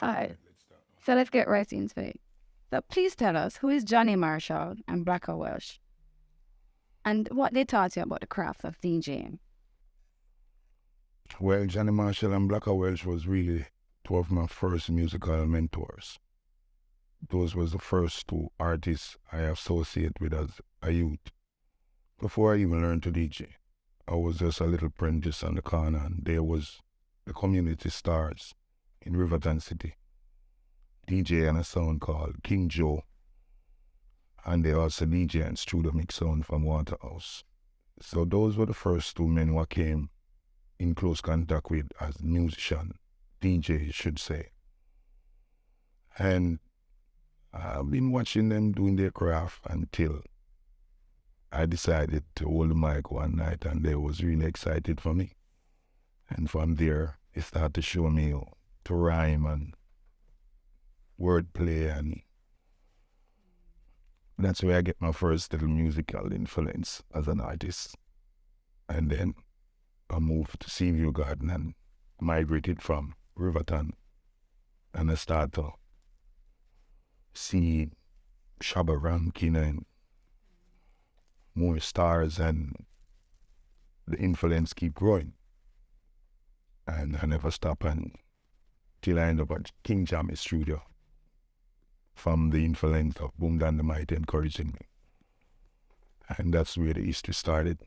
All right. So let's get right into it. So please tell us who is Johnny Marshall and Blacker Welsh and what they taught you about the craft of DJing. Well, Johnny Marshall and Blacker Welsh was really two of my first musical mentors. Those was the first two artists I associate with as a youth. Before I even learned to DJ, I was just a little apprentice on the corner, and there was the community stars in Riverton City, DJ and a sound called King Joe, and they also DJ and studio mix sound from Waterhouse. So those were the first two men who came in close contact with as musician, DJ should say. And I've been watching them doing their craft until I decided to hold the mic one night, and they was really excited for me. And from there, they started to show me how to rhyme and wordplay, and that's where I get my first little musical influence as an artist. And then I moved to Seaview Garden and migrated from Riverton, and I started to see Shabba Rankin and more stars, and the influence keep growing. And I never stop until I end up at King Jammy Studio from the influence of Boom Dynamite encouraging me. And that's where the history started.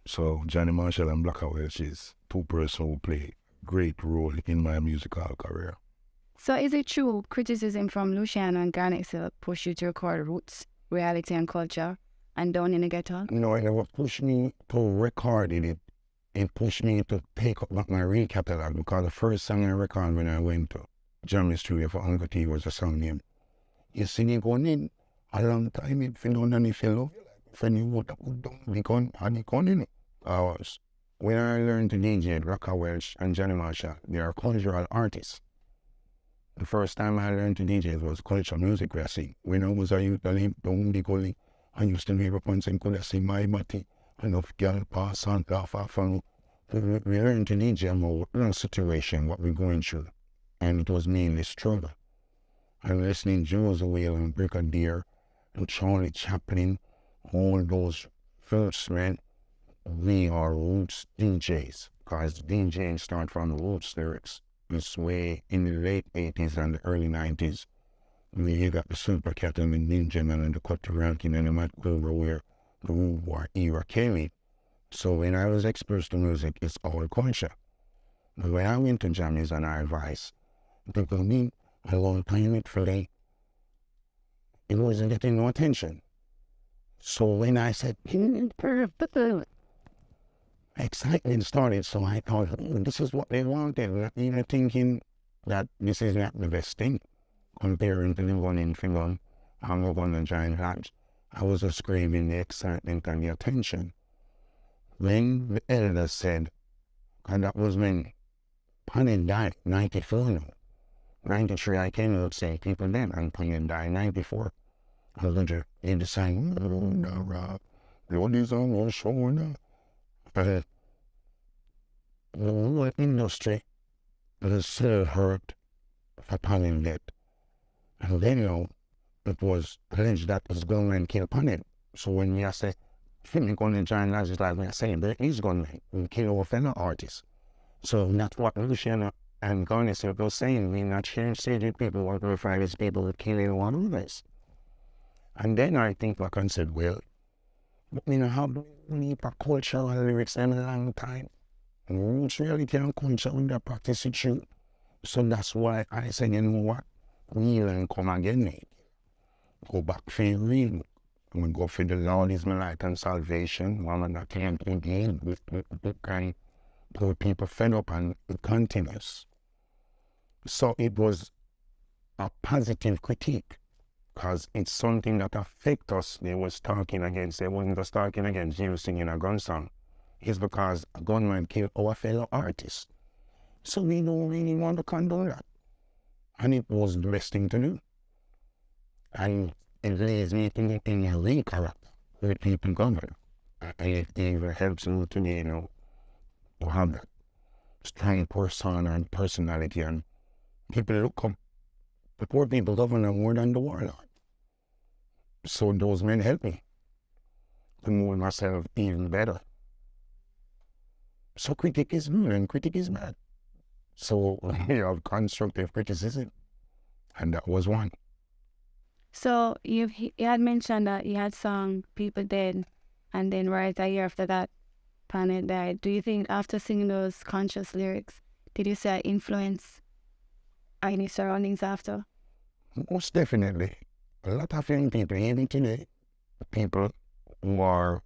So Johnny Marshall and Blacker Welsh is two persons who play a great role in my musical career. So is it true criticism from Luciano and Garnett still push you to record roots, reality and culture and down in the ghetto? No, it never pushed me to record it. It pushed me to take up my re-catalog, because the first song I recorded when I went to Jammy Studio for Uncle T was a song named You See Me Going In a long time if you don't know if you love when you would be gone and you gone in it. Hours. When I learned to DJ Blacker Welsh and Johnny Marshall, they are cultural artists. The first time I learned to DJ was cultural music we sing. When I was a youth, I lived down the gully. I used to hear up and sing, could I sing my body? Enough girl pass and laugh off, and we learned to DJ about the situation, what we're going through. And it was mainly struggle. I'm listening Joe's Whale and Brigadier and Charlie Chaplin, all those first men. We are roots DJs, because DJing started from the roots lyrics. This way in the late 80s and the early 90s. You got the Super Cat and the Ninja Man and the Cutter Rankin and the Matt Wilbur where the World War era came in. So when I was exposed to music, it's all culture. But when I went to Jammies and I advised, people need a long time it for them. It wasn't getting no attention. So when I said, excitement started, so I thought, this is what they wanted. Not even thinking that this is not the best thing. Comparing to the one in Finland, I'm going to Giant Lodge. I was just craving the excitement and the attention. When the elders said, and that was when Panin died, 94 now. 93 I came out say people then, and Panin died 94. I was going to decide, no, Rob, the oldies on one show now. The whole industry was still hurt for Panin death. And then, it was alleged that his gunman killed Panin. So when we say, Finley going to join Lodge, it's like we are saying, there is gunman who killed our fellow artists. So that's what Luciano and Garnett was saying. We're not sharing stage people, what we find is people who kill one of us. And then I think back and said, well, we don't have any cultural lyrics in a long time. And roots really can't culture with the practice it true. So that's why I said, you know what? We learn come again, mate. Go back for real. We go for the Lord is my light and salvation. One that can't again with kind of people fed up, and it continues. So it was a positive critique, because it's something that affects us. They was talking against, they wasn't just talking against you singing a gun song. It's because a gunman killed our fellow artists. So we don't really want to condone that. And it was the best thing to do. And it lays me in a lead character with people govern. And it even helps me to, to have that strong persona and personality and people look up. The poor people govern them more than the warlord. So those men help me to mold myself even better. So critic is good and critic is bad. So you have constructive criticism, and that was one. So you had mentioned that you had sung People Dead, and then right a year after that, Planet died. Do you think after singing those conscious lyrics, did you say influence any surroundings after? Most definitely. A lot of young people, even today, people who are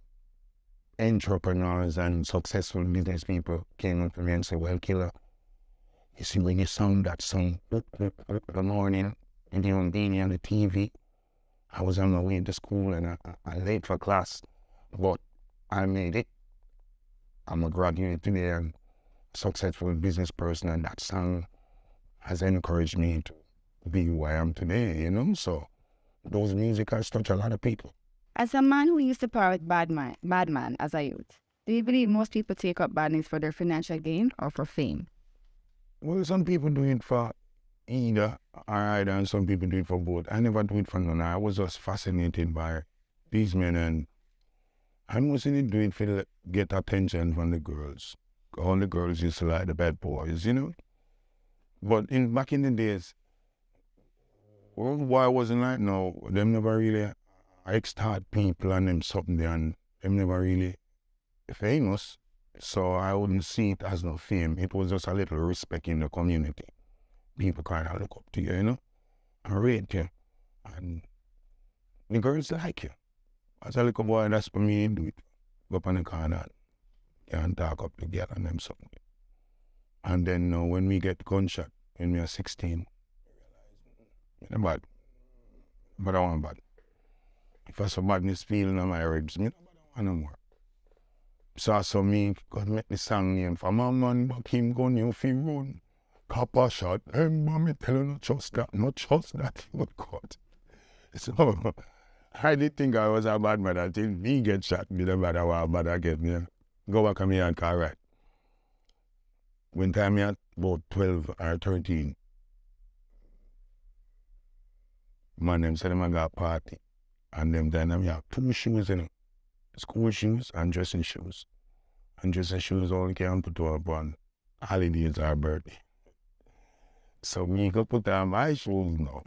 entrepreneurs and successful business people came up to me and said, well, Killer, you see when you sung that song the morning and you were being on the TV, I was on my way to school and I late for class, but I made it. I'm a graduate today and a successful business person, and that song has encouraged me to be who I am today, you know? So those music has touched a lot of people. As a man who used to power with bad man as a youth, do you believe most people take up badness for their financial gain or for fame? Well, some people do it for either and some people do it for both. I never do it for none. I was just fascinated by these men, and I mostly do it to get attention from the girls. All the girls used to like the bad boys, you know? But back in the days, why wasn't like now, them never really extort people and them something there, and them never really famous. So I wouldn't see it as no fame. It was just a little respect in the community. People kind of look up to you, you know, and rate you. And the girls like you. As a little boy, that's for me to do it. Go up on the corner and talk up to girl and them something. And then when we get gunshot, when we are 16, I'm bad. But I want bad. If I saw badness feeling on my ribs, I don't want no more. So me, God make the song name for my man, but him gun you fi run. Copper shot, mommy tell you not trust that, he would cut. So I did think I was a bad man until me get shot, me the bad I bad I get me. Go back on me and car right. When time me at about 12 or 13, man them said them I got a party. And them then them have 2 shoes in it. School shoes and dressing shoes. And dressing shoes only can put up on holidays or birthday. So me go put on my shoes now.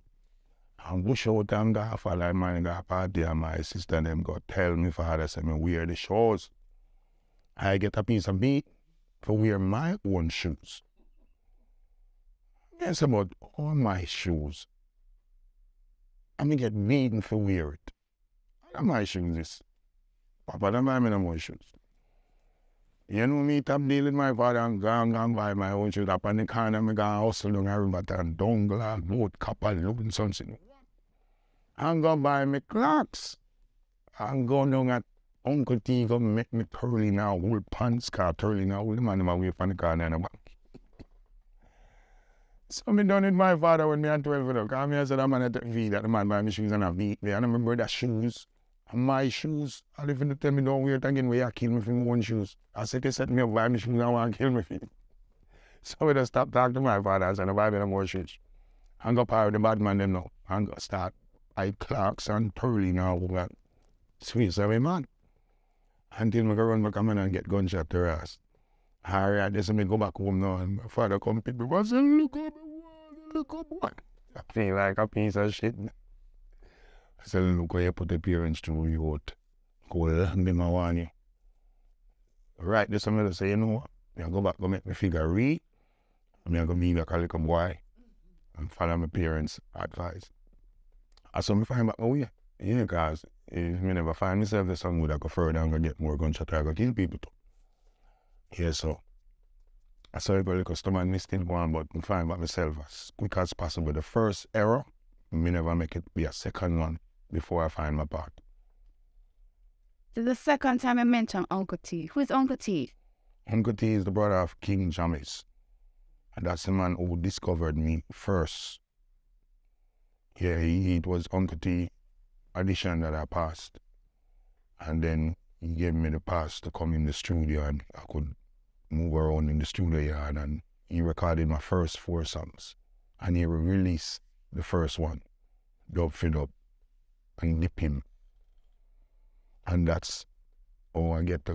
And wish out and go for like man got a party, and my sister them go tell me father say me wear the shoes. I get a piece of meat for wear my own shoes. Yes, about all my shoes. I me get beaten for wear it. All my shoes is. Papa don't buy me no more shoes. You know me top deal with my father and gone buy my own shoes. Up on the corner, me gonna hustle down a river and dongle, boat, copper, looking something. I'm gonna buy me clocks. I'm going down at Uncle T gonna make me turly now, whole pants car, turly now, the man in my way from the corner and the back. So me done with my father when me at 12 o'clock. Cause me I said, I'm gonna feed that the man buy me shoes and I beat me. And I remember that shoes. And my shoes, I live in the tell me don't wear it again where you kill me for my own shoes. I said they set me up buy me shoes and I want to kill me for it. So I just stopped talking to my father and said, I buy me no more shoes. I'm going to power the bad man them now. I'm going to start I clocks and turly now. Sweet, so man. Until I go run back and get gunshot to ass. Alright, this me go back home now and my father come pick me up and say, look up what? I feel like a piece of shit. I said, look how you put the parents through you out. Go land them I want you. Right, this somebody say, you know what? I go back, go make me figure read. I go be like a little boy and follow my parents' advice. I saw me find back my way. Yeah, because if me never find myself, the song would I go further and go get more gunshot or go kill people too. Yeah, so I saw everybody customer and me still going, but I find back myself as quick as possible. The first error, me never make it be a second one before I find my part. This is the second time I mentioned Uncle T. Who is Uncle T? Uncle T is the brother of King James. And that's the man who discovered me first. Yeah, it was Uncle T audition that I passed. And then he gave me the pass to come in the studio and I could move around in the studio yard, and he recorded my first 4 songs. and he released the first one, Dub for Dub, and Nip Him. And that's how I get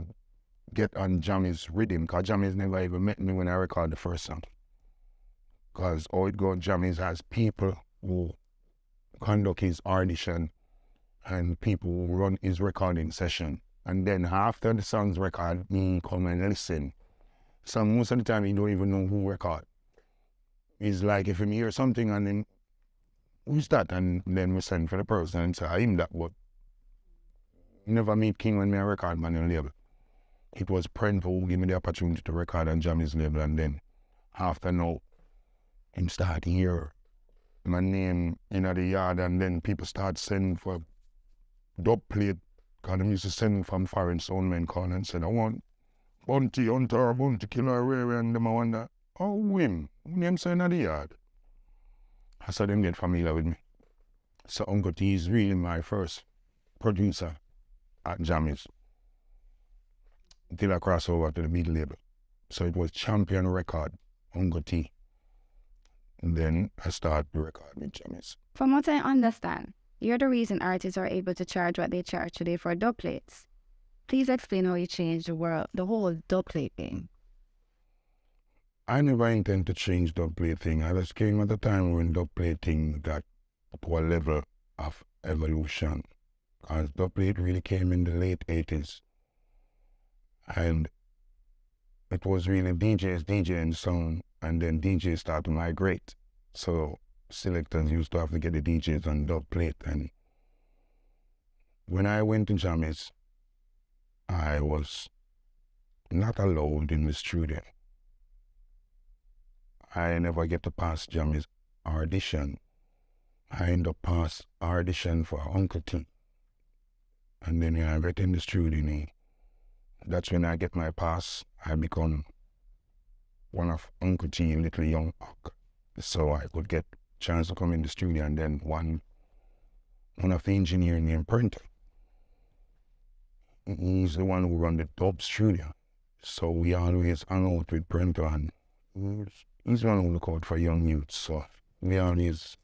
on Jammy's rhythm, because Jammy's never even met me when I record the first song. Because how it goes, Jammy's has people who conduct his audition and people who run his recording session. And then after the song's record, me come and listen. So most of the time, he don't even know who record. It's like if him hear something and then, who's that? And then we send for the person and say, him that, but never meet King when me a record man on label. It was Prento who gave me the opportunity to record and jam his label, and then after now, him start hear my name in the yard, and then people start sending for dub plate, because them used to send from foreign soundmen call and said, I want Bounty Hunter, Bounty Killer, Rare, and them I wonder, oh, him, name say in the yard. I saw them get familiar with me. So Uncle T is really my first producer at Jammies until I cross over to the big label. So it was Champion Record, Uncle T. And then I started the record with Jammies. From what I understand, you're the reason artists are able to charge what they charge today for dubplates. Please explain how you changed the whole dubplate thing. I never intend to change dubplate thing. I just came at a time when dubplate thing got to a level of evolution. Because dubplate really came in the late 80s. And it was really DJs DJing sound, and then DJs started to migrate. So selectors used to have to get the DJs on dubplate. And when I went to Jammies, I was not allowed in the studio. I never get to pass Jammies audition. I end up pass audition for Uncle T. And then I get in the studio. That's when I get my pass. I become one of Uncle T's little young hook. So I could get chance to come in the studio, and then one of the engineers named Prento. He's the one who run the dub studio. So we always hang out with Prento, and he's the one who look out for young youths. So we always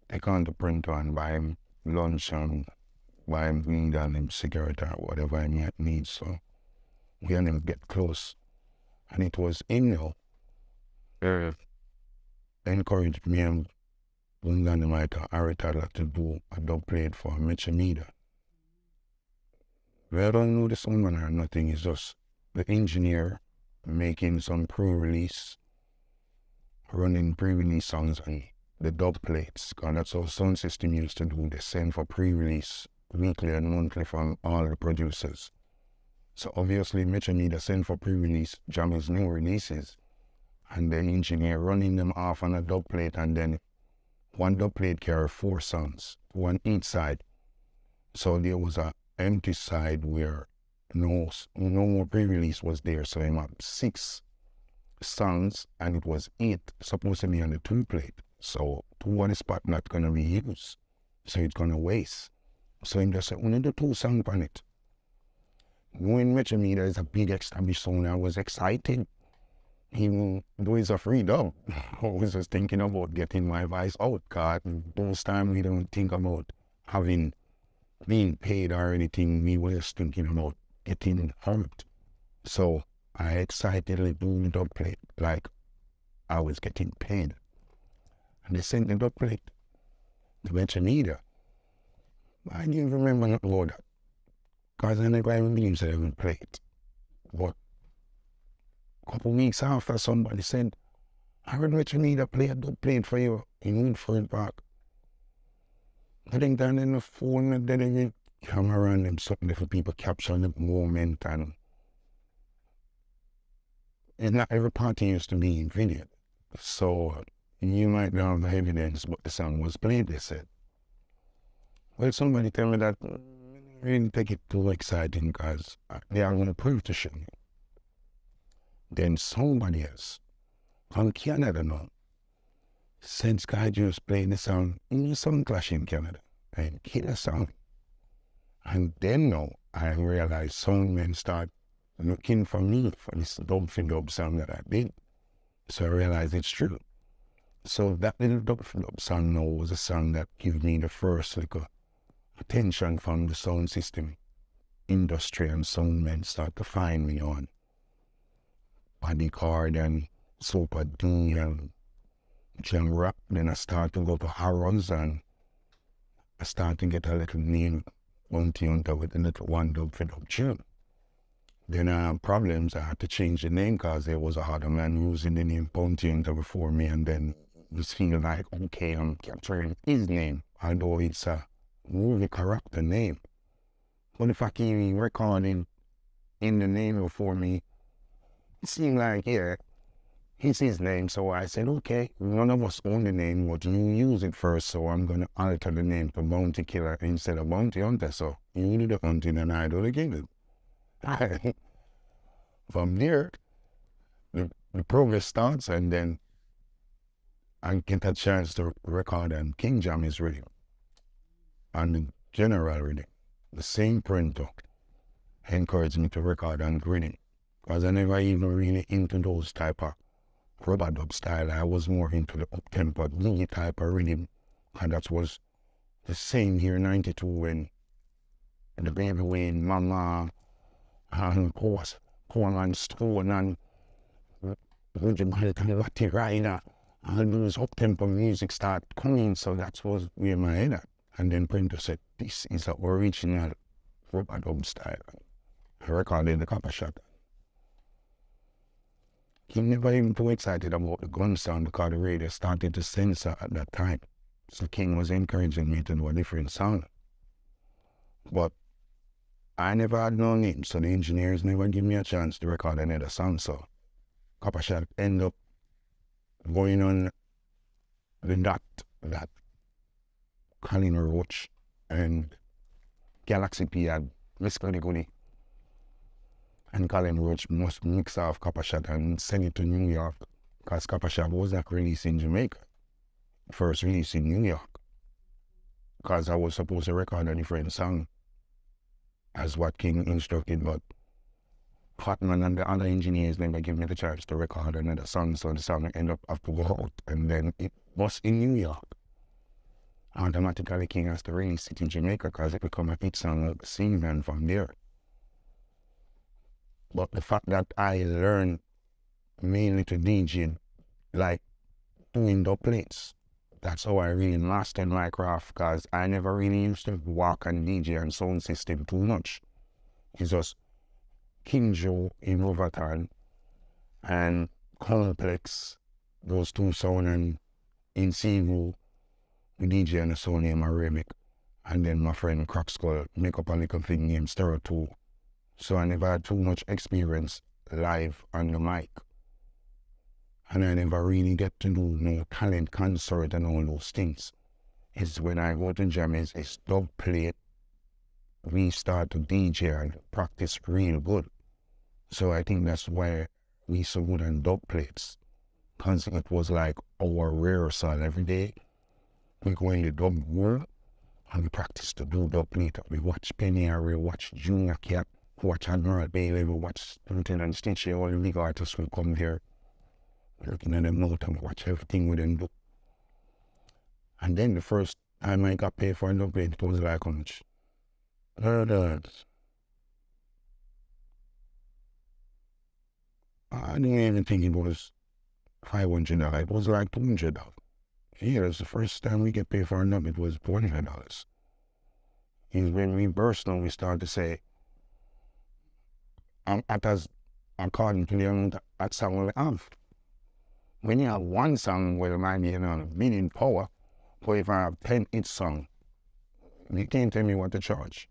take on to Prento and buy him lunch and buy him weed and him cigarette or whatever he might need. So we and him get close. And it was him now encouraged me and Bunganamaita Aritala to do a dub plate for Mechamida. We don't know the sound or nothing, it's just the engineer making some pre-release, running pre-release songs on the dub plates, because that's how sound system used to do. They send for pre-release weekly and monthly from all the producers. So obviously Mechamida send for pre-release Jammies new releases, and the engineer running them off on a dub plate, and then one dub plate carry 4 songs, one each side. So there was a empty side where no more pre-release was there, so I had 6 songs, and it was 8 supposed to be on the 2 plate. So 2 on the spot not gonna be used, so it's gonna waste. So he just said, we need the 2 songs on it. When Mechamida is a big established sound, I was excited. Even though it's a free dub, I was just thinking about getting my voice out, because those times we don't think about being paid or anything. We were just thinking about getting hurt. So I excitedly do the dub plate like I was getting paid. And they sent the dub plate to Mechamida. I didn't remember not about that, because I never even believed that I would play it. But a couple weeks after, somebody said, I heard Mechamida play a dub plate for you in Woodford Park. I think that in the phone, and then the camera and them something for people capture the moment, and not every party used to be in video. So you might not have the evidence, but the song was played, they said. Well, somebody tell me that I didn't take it too exciting, because they are going to prove to show me. Then somebody else from Canada now said Sky just playing the song in the Sound Clash in Canada and kill a song. And then now I realized soundmen start looking for me for this dub for dub song that I did. So I realized it's true. So that little dub song now was a song that gave me the first little attention from the sound system industry, and sound men start to find me on Bodyguard and Super D and Jam Rap. Then I start to go to Harrods and I start to get a little name Bounty Hunter with a little one dub for dub tune. Then I had problems. I had to change the name because there was a other man using the name Bounty Hunter before me, and then just feel like, okay, I'm capturing his name, although it's a movie character name. But if I keep recording in the name before me, it seemed like, yeah, it's his name. So I said, okay, none of us own the name, but you use it first, so I'm going to alter the name to Bounty Killer instead of Bounty Hunter. So you do the hunting and I do the killing. From there, the progress starts, and then I get a chance to record on King Jammy's rhythm and the general rhythm. The same printer encouraged me to record on grinning, because I never even really into those type of rubber dub style. I was more into the up-tempo, bluesy type of rhythm, and that was the same here in 92 when the Baby Wayne, Mama, and of course, Coleman Stone and Lottie Rider, and those up-tempo music start coming, so that was where my head at. And then Printer said, this is the original rubber dub style. I recorded the copper shot. He never even too excited about the gun sound because the radio started to censor at that time. So King was encouraging me to do a different sound. But I never had no name, so the engineers never give me a chance to record another song. So Copper Shot ended up going on the dot that Colin Roach and Galaxy P had Miss Goody, and Colin Roach must mix off Copper Shot and send it to New York, because Copper Shot was not released in Jamaica. First released in New York, because I was supposed to record a different song as what King instructed, but Hotman and the other engineers never gave me the chance to record another song, so the song ended up have to go out, and then it was in New York. Automatically King has to release it in Jamaica because it become a hit song of the scene, and from there. But the fact that I learned mainly to DJ, like doing dubplates, that's how I really mastered my craft, because I never really used to walk and DJ and sound system too much. It's just King Joe in Overton and Complex, those two sound, and in Seagull, the DJ and the sound named Arabic, and then my friend Crack Skull make up a little thing named Stereo 2. So I never had too much experience live on the mic. And I never really get to do no talent concert and all those things. It's when I go to jam, it's dub plate, we start to DJ and practice real good. So I think that's why we so good on dub plates. Because it was like our rehearsal every day. We go in the dub world and we practice to do dub plate. We watch Penny Harry, watch Junior Cap, watch Admiral Bailey, we watch Lieutenant Stitchy, all the big artists will come here. Looking at them note and watch everything we them do. And then the first time I got paid for a dub plate, it was like how much? $100. I didn't even think it was $500. It was like $200. Yeah, it's the first time we get paid for a dub, it was $400. And when we burst on, we start to say, according to the amount of song we have. When you have one song, well, it might be a million power, but if I have 10 hit songs, you can't tell me what to charge.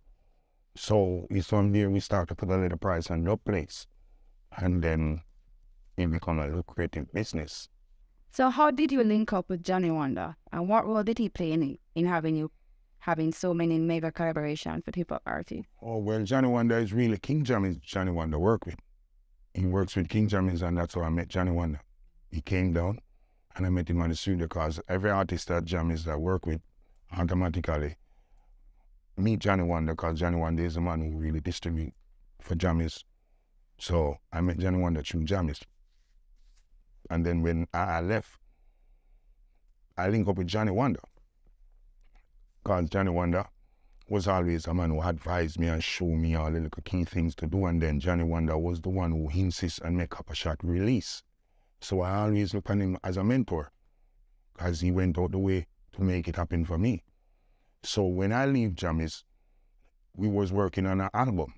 So it's from there we start to put a little price on your place, and then it become a lucrative business. So how did you link up with Johnny Wonder, and what role did he play in having so many mega collaborations with hip-hop artists? Oh, well, Johnny Wonder is really King Jammy's Johnny Wonder work with. He works with King Jammy's, and that's how I met Johnny Wonder. He came down, and I met him on the studio, because every artist that Jammy's that I work with automatically meet Johnny Wonder, because Johnny Wonder is the man who really distribute for Jammy's. So I met Johnny Wonder through Jammy's. And then when I left, I link up with Johnny Wonder. Because Johnny Wonder was always a man who advised me and showed me all the little key things to do. And then Johnny Wonder was the one who insists and make up a shot release. So I always look at him as a mentor, because he went out the way to make it happen for me. So when I leave Jammies, we was working on an album,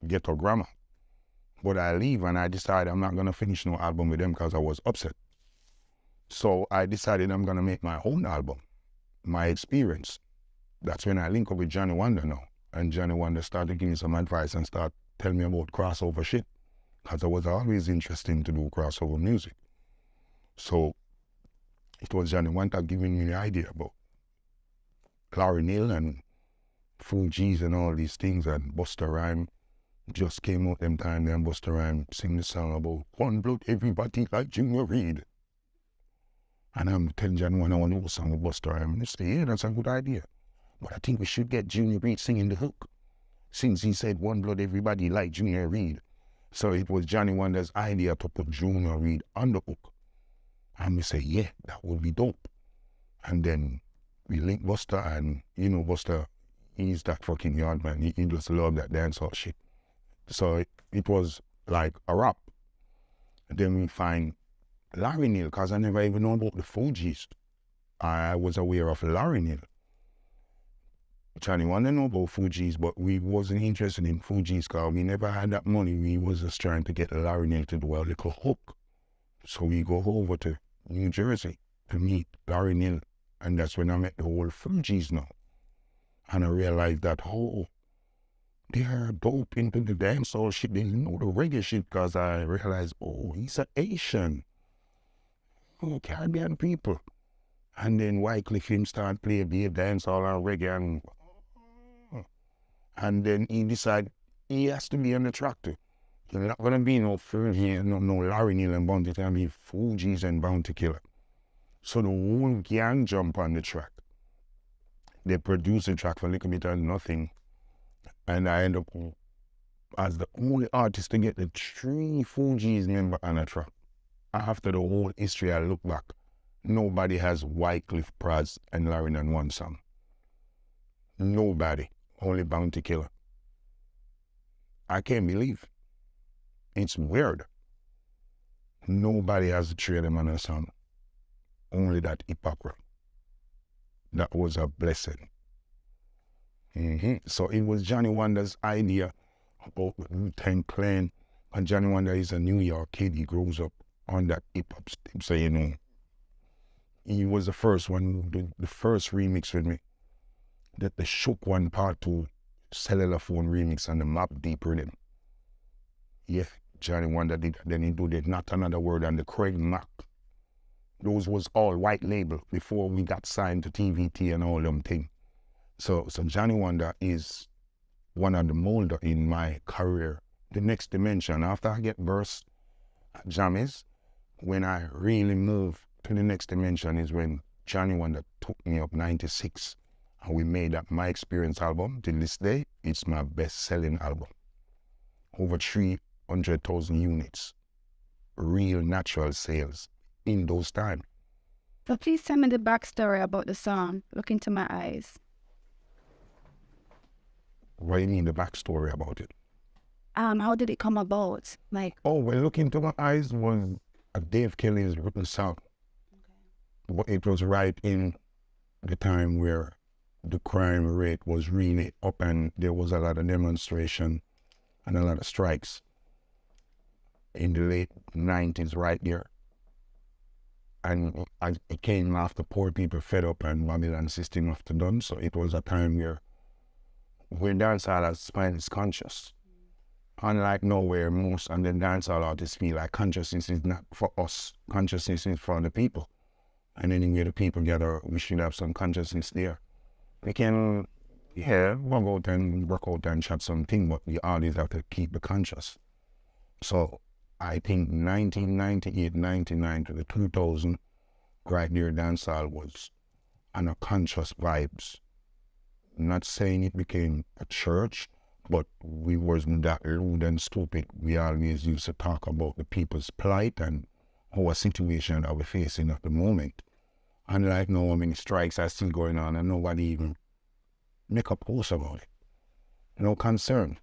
Ghetto Grammar. But I leave and I decided I'm not going to finish no album with them because I was upset. So I decided I'm going to make my own album, my experience. That's when I link up with Johnny Wonder now. And Johnny Wonder started giving me some advice and start telling me about crossover shit. Because I was always interested to do crossover music. So it was Johnny Wonder giving me the idea about Lauryn and Fugees and all these things, and Busta Rhyme just came out them time, and Busta Rhyme sing the song about one blood, everybody like Junior Reid. And I'm telling Johnny Wonder I want to do a song with Busta Rhyme, and they say, yeah, that's a good idea. But I think we should get Junior Reid singing the hook, since he said one blood, everybody like Junior Reid. So it was Johnny Wonder's idea to put Junior Reid on the hook. And we say, yeah, that would be dope. And then we link Busta, and you know Busta, he's that fucking yard man. He just love that dancehall shit. So it was like a rap. And then we find Lauryn, because I never even know about the Fugees. I was aware of Lauryn. Johnny Wonder know about Fugees, but we wasn't interested in Fugees because we never had that money. We was just trying to get Lauryn to do a little hook. So we go over to New Jersey to meet Lauryn, and that's when I met the whole Fugees now. And I realized that, oh, they're dope into the dancehall shit. They know the reggae shit, because I realized, oh, he's an Asian. Oh, Caribbean people. And then Wycliffe him start playing beer dancehall and reggae, and then he decided he has to be on the track too. There's not gonna be no Fugees, no Lauryn and Bounty, there's gonna be Fugees and Bounty Killer. So the whole gang jump on the track. They produce the track for a little bit of nothing. And I end up as the only artist to get the 3 Fugees member on a track. After the whole history, I look back, nobody has Wycliffe, Praz, and Lauryn on one song. Nobody, only Bounty Killer. I can't believe. It's weird. Nobody has the 3 of them on a song. Only that hypocrite. That was a blessing. So it was Johnny Wonder's idea about the Wu-Tang Clan. And Johnny Wonder is a New York kid. He grows up on that hip-hop steam. So, you know, he was the first one who did the first remix with me. That the Shook One Part 2 cellular phone remix and the Map Deep rhythm. Yeah, Johnny Wonder did that. Then he did it, Not Another Word, and the Craig Mack. Those was all white label before we got signed to TVT and all them things. So Johnny Wonder is one of the molder in my career. The next dimension, after I get burst at Jammies, when I really move to the next dimension is when Johnny Wonder took me up 96. And we made that My Experience album. Till this day, it's my best-selling album. Over 300,000 units. Real natural sales in those times. So please tell me the backstory about the song, Look Into My Eyes. What do you mean the backstory about it? How did it come about? Like, oh, well, Look Into My Eyes was a Dave Kelly's written song. Okay. But it was right in the time where the crime rate was really up and there was a lot of demonstration and a lot of strikes in the late 90s right there. And it came after poor people fed up and Babylon system after done. So it was a time where dancehall as spineless conscious. Unlike nowhere, most of the dancehall artists feel like consciousness is not for us, consciousness is for the people. And anyway, the people gather, we should have some consciousness there. We can, walk out and work out and chat something, but the artists have to keep the conscious. So I think 1998, 99 to the 2000, right there, dancehall was on a conscious vibes. Not saying it became a church, but we wasn't that rude and stupid. We always used to talk about the people's plight and our situation that we're facing at the moment. And like now, how many strikes are still going on and nobody even make a post about it. No concern.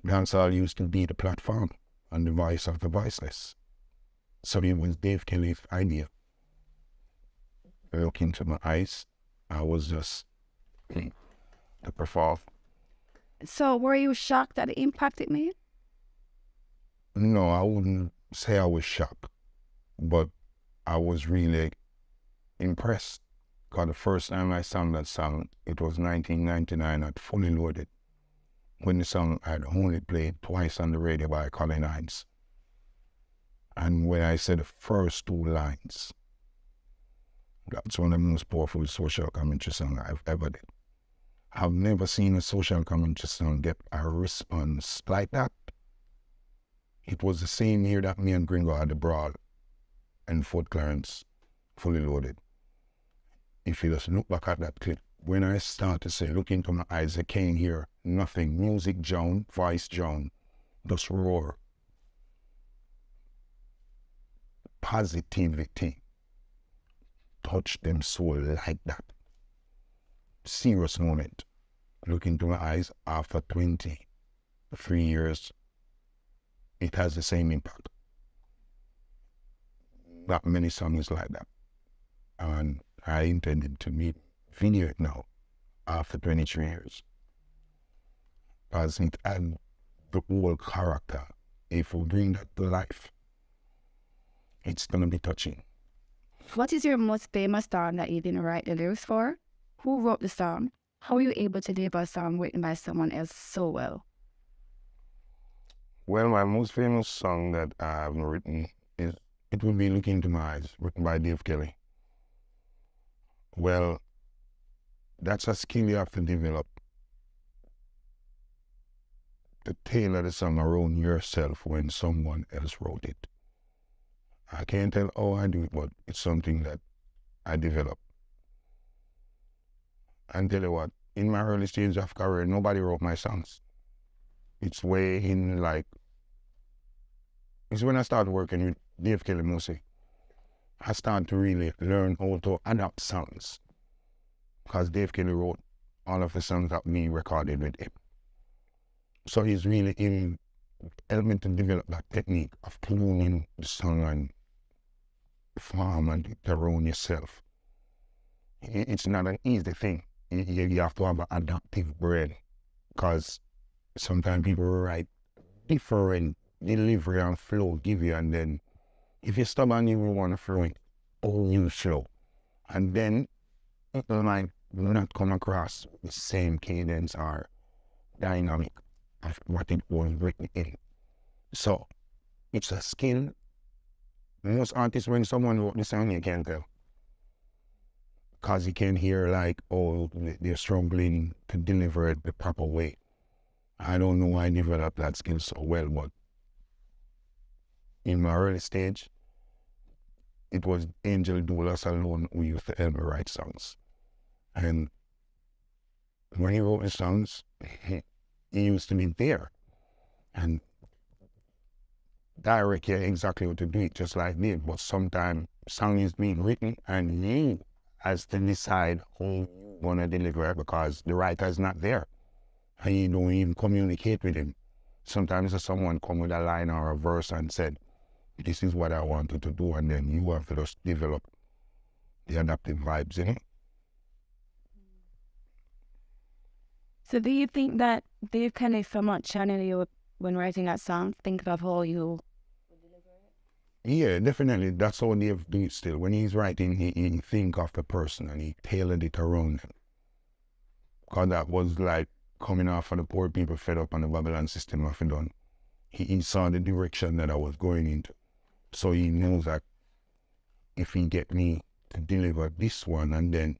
Dancehall used to be the platform and the voice of the voiceless. So it was Dave Kelly's idea. Look into my eyes, I was just to perform. So were you shocked at the impact it made? No, I wouldn't say I was shocked, but I was really impressed. Because the first time I sang that song, it was 1999 at Fully Loaded, when the song had only played twice on the radio by Colin Hines. And when I said the first two lines, that's one of the most powerful social commentary songs I've ever did. I've never seen a social commentary song get a response like that. It was the same year that me and Gringo had the brawl and Fort Clarence, Fully Loaded. If you just look back at that clip, when I start to say, look into my eyes, I can't hear nothing. Music down, voice down, just roar. Positivity touched them soul like that. Serious moment. Look into my eyes after 23 years, it has the same impact. Not many songs like that. And I intended to video it now after 23 years. Because it had the whole character. If we bring that to life, it's gonna be touching. What is your most famous song that you didn't write the lyrics for? Who wrote the song? How were you able to deliver a song written by someone else so well? Well, my most famous song that I've written is It Will Be Looking Into My Eyes, written by Dave Kelly. Well, that's a skill you have to develop. To tailor the song around yourself when someone else wrote it. I can't tell how I do it, but it's something that I develop. And tell you what, in my early stage of career, nobody wrote my songs. It's way in it's when I started working with Dave Kelly mostly. I started to really learn how to adapt songs. Because Dave Kelly wrote all of the songs that we recorded with him. So he's really helped me to develop that technique of cloning the song and form and it around yourself. It's not an easy thing. You have to have an adaptive brain, because sometimes people write different delivery and flow give you, and then if you're stubborn, you will want to flow it all new flow, and then it might not come across the same cadence or dynamic of what it was written in. So it's a skill. Most artists, when someone wrote the song, you can tell. Because you can hear like, oh, they're struggling to deliver it the proper way. I don't know why I developed that skill so well, but in my early stage, it was Angel Doulas alone who used to help me write songs. And when he wrote the songs, he used to be there and direct you exactly what to do it, just like me. But sometimes song is being written and you has to decide who you want to deliver it, because the writer is not there and you don't even communicate with him. Sometimes someone come with a line or a verse and said, this is what I wanted to do, and then you have to just develop the adaptive vibes in it. So do you think that Dave Kelly somewhat channel you when writing that song? Think of how you would deliver it? Yeah, definitely. That's how Dave do it still. When he's writing, he think of the person and he tailored it around them. Because that was like coming off of the poor people fed up on the Babylon system of it done. He saw the direction that I was going into. So he knows that if he get me to deliver this one, and then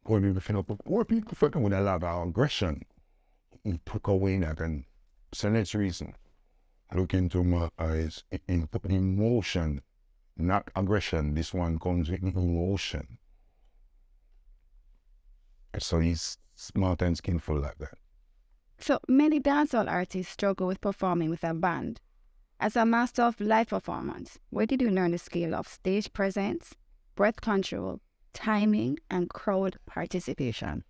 poor people fed up with a lot of aggression, he took away that. And so that's the reason. Look into my eyes, in emotion, not aggression. This one comes with emotion. So he's smart and skillful like that. So many dancehall artists struggle with performing with a band. As a master of live performance, where did you learn the skill of stage presence, breath control, timing, and crowd participation?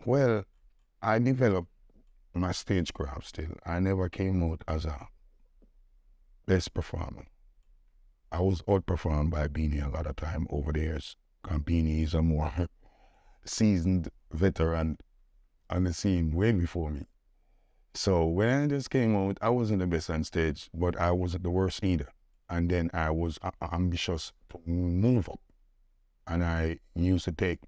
Well, I developed my stagecraft still. I never came out as a best performer. I was outperformed by Beanie a lot of time over the years. And Beanie is a more seasoned veteran on the scene way before me. So when I just came out, I wasn't the best on stage, but I wasn't the worst either. And then I was ambitious to move up. And I used to take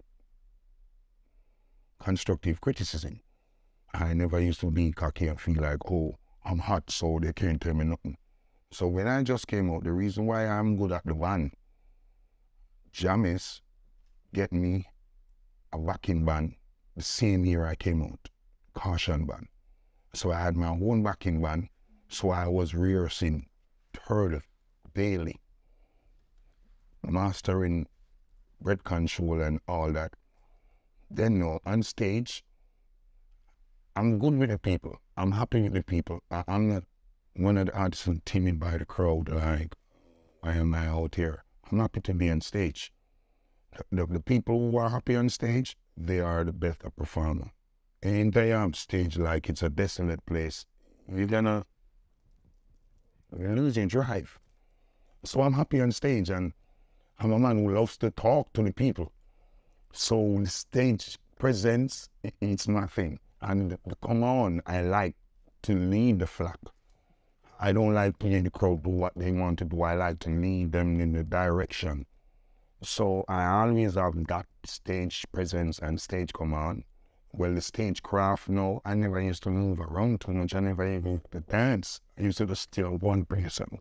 constructive criticism. I never used to be cocky and feel like, oh, I'm hot, so they can't tell me nothing. So when I just came out, the reason why I'm good at the band, Jamis get me a backing band the same year I came out, Caution band. So I had my own backing band, so I was rehearsing third daily, mastering breath control and all that. Then no, on stage, I'm good with the people. I'm happy with the people. I'm not one of the artists who's timid by the crowd like I am out here. I'm happy to be on stage. The people who are happy on stage, they are the best performer. And they are on stage like it's a desolate place. You're gonna lose your drive. So I'm happy on stage, and I'm a man who loves to talk to the people. So the stage presence, it's my thing. And come on, I like to lead the flock. I don't like to let the crowd do what they want to do. I like to lead them in the direction. So I always have that stage presence and stage command. Well, the stage craft, no, I never used to move around too much. I never even used to dance. I used to just still one person.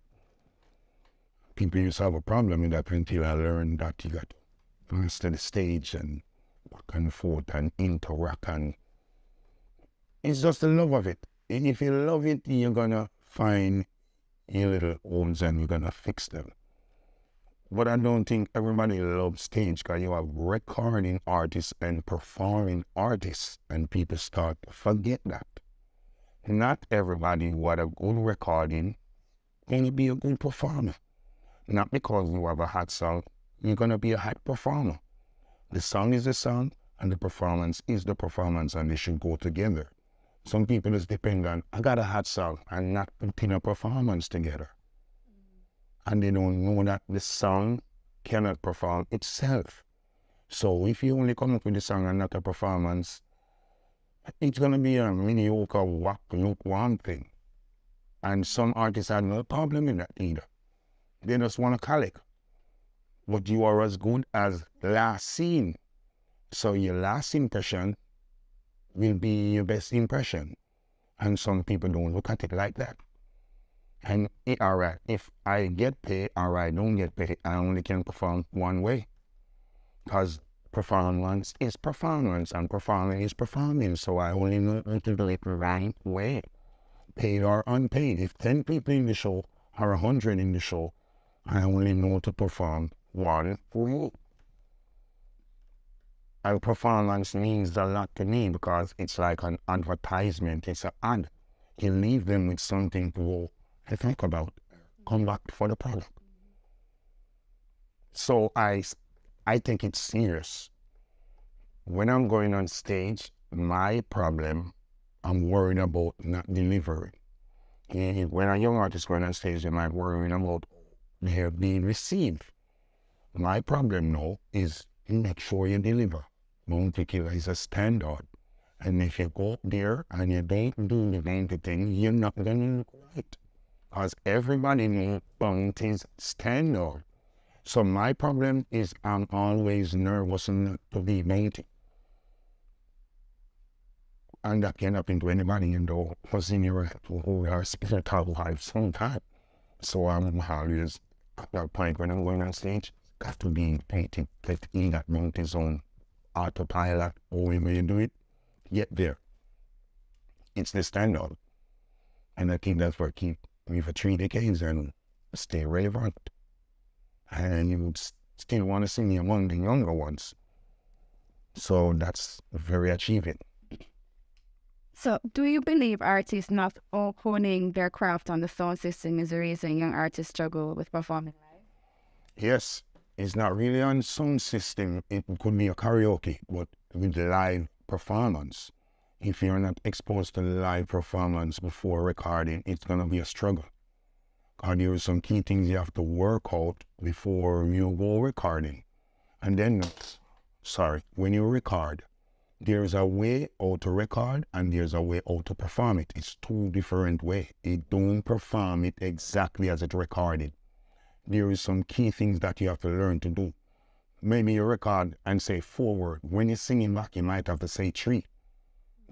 People used to have a problem with that until I learned that you got to dance to the stage and back and forth and interact, and it's just the love of it. And if you love it, you're gonna find your little holes and you're gonna fix them. But I don't think everybody loves stage, because you have recording artists and performing artists, and people start to forget that. Not everybody who had a good recording gonna be a good performer. Not because you have a hot song, you're gonna be a hot performer. The song is the song, and the performance is the performance, and they should go together. Some people just depend on, I got a hot song, and not putting a performance together. And they don't know that the song cannot perform itself. So if you only come up with the song and not a performance, it's gonna be a mediocre, lukewarm thing. And some artists have no problem in that either. They just want to collect. But you are as good as last seen. So your last impression will be your best impression. And some people don't look at it like that. And all right, if I get paid or I don't get paid, I only can perform one way. Because performance is performance and performing is performing. So I only know how to do it the right way. Paid or unpaid. If 10 people in the show or 100 in the show, I only know to perform one way. And performance means a lot to me because it's like an advertisement. It's an ad. You leave them with something to think about. Come back for the product. So I think it's serious. When I'm going on stage, my problem, I'm worried about not delivering. And when a young artist going on stage, they might worry about they're being received. My problem now is make sure you deliver. Bounty Killer is a standard. And if you go up there and you don't do the Bounty thing, you're not going to look right. Because everybody knows Bounty's standard. So my problem is I'm always nervous not to be Bounty. And that can happen to anybody in the senior who are spiritual life sometimes. So I'm always at that point when I'm going on stage, got to be painted, get in that Bounty zone, autopilot, or when you do it, get there. It's the standard. And I think that's what keep me for 3 decades and stay relevant. And you would still want to see me among the younger ones. So that's very achieving. So, do you believe artists not honing their craft on the sound system is the reason young artists struggle with performing live? Yes, It's not really on sound system. It could be a karaoke, but with live performance. If you're not exposed to live performance before recording, it's going to be a struggle. Because there are some key things you have to work out before you go recording. And then, when you record, there's a way how to record and there's a way how to perform it. It's two different ways. It don't perform it exactly as it recorded. There is some key things that you have to learn to do. Maybe you record and say 4 words. When you're singing back, you might have to say 3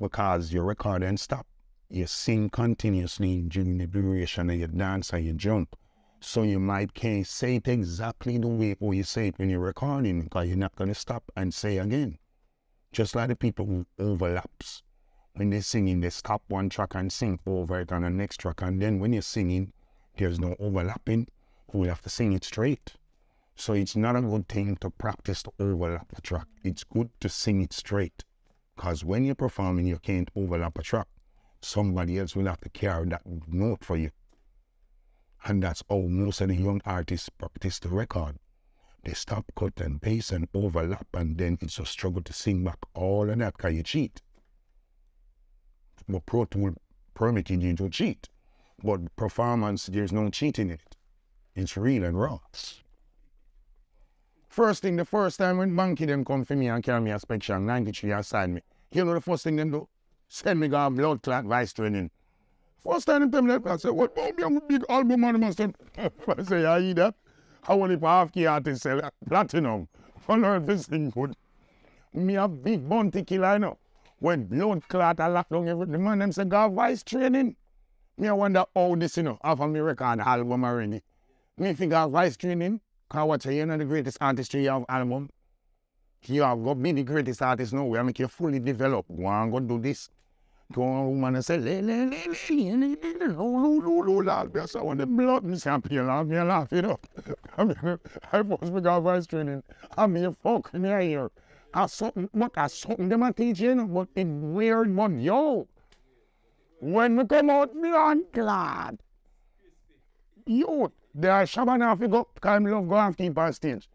because you record and stop. You sing continuously during the duration of your dance or your jump. So you can't say it exactly the way or you say it when you're recording because you're not going to stop and say again. Just like the people who overlaps. When they're singing, they stop one track and sing over it on the next track. And then when you're singing, there's no overlapping. We have to sing it straight. So it's not a good thing to practice to overlap the track. It's good to sing it straight. Because when you're performing, you can't overlap a track. Somebody else will have to carry that note for you. And that's how most of the young artists practice the record. They stop, cut, and paste and overlap, and then it's a struggle to sing back all of that because you cheat. But Pro Tool permitted you to cheat. But performance, there's no cheating in it. It's real and raw. The first time when Banky them come for me and carry me a inspection, 93 aside me, you know the first thing them do? Send me go blood clot voice training. First time them tell me that, I said, what about me a big album on the master? I say, I hear that. I want it for half-key artists sell platinum. I learn this thing good. Me a big bounty killer, you know. When blood clot I lock down everything, the man them say, go voice training. Me I wonder how this, you know, after me record album already. Me think of voice training, because what you know the greatest artistry you have album. You have got be the greatest artist now, where make you fully develop. Go and go do this. Go on woman and say, I want the blood, me say, me laugh, you know. I was me got voice training. I mean, fuck in your ear. I something them a teach you, know, but it's weird, but yo. When we come out, me I'm glad. Yo, there are Shabana if you go, because I love go and keep on stage.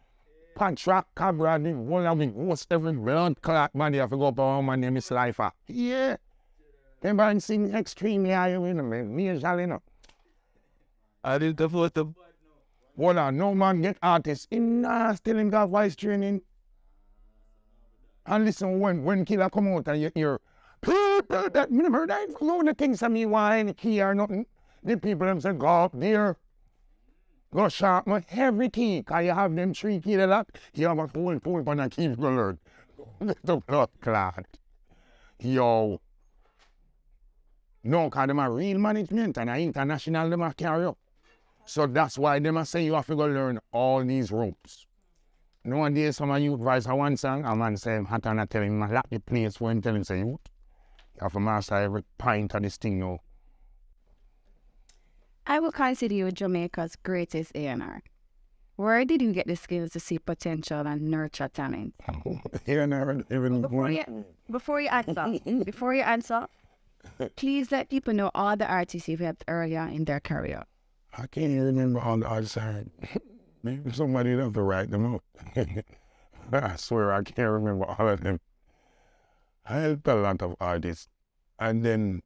Patrick, Cabra, the whole of the host, every blood clot man, you have to go up on my name is Lifer. Yeah. Everybody sing extremely high, you know, me and Jal, you know. I didn't develop them. Well, no man get artists. Him still him got voice training. And listen, when Killer come out and you hear, people that never died know the things of me wine, key or nothing. The people them say, go up there. Go sharpen every key, because you have them 3 keys a lot. You have a full on a key to learn. The blood clot. Yo. No, because them are real management and international them are carry up. So that's why them are say you have to go learn all these ropes. Nowadays, some of you advise one song, a man say, I tell him, I lock the place when tell him, say, you have to master every pint of this thing now. I would consider you Jamaica's greatest A&R. Where did you get the skills to see potential and nurture talent? A&R, even Before you answer, please let people know all the artists you've helped earlier in their career. I can't even remember all the artists I had. Maybe somebody would have to write them up. I swear I can't remember all of them. I helped a lot of artists. And then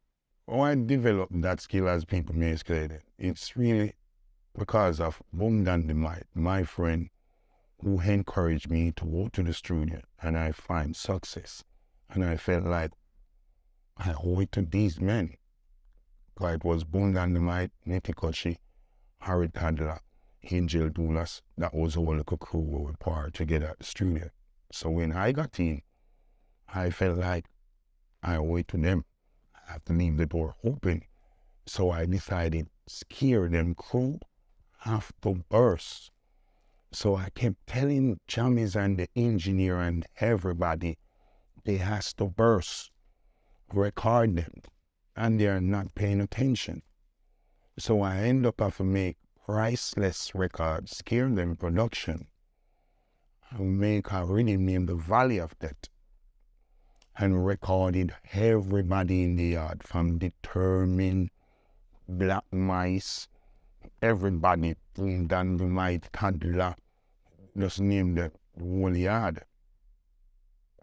when I developed that skill, as people may say, it's really because of Boom Dynamite, my friend, who encouraged me to go to the studio and I find success. And I felt like I owe it to these men. Because it was Boom Dynamite, Nitty Kochi, Harry Tadler, Angel Doulas. That was all the crew we were part together at the studio. So when I got in, I felt like I owe it to them. I have to leave the door open. So I decided, scare them crew have to burst. So I kept telling Jammies and the engineer and everybody, they has to burst, record them, and they're not paying attention. So I end up having to make priceless records, scare them production, and make a rhythm named The Valley of Death, and recorded everybody in the yard, from Determined, Black Mice, everybody, Boom Dynamite, Toddler, just named the whole yard.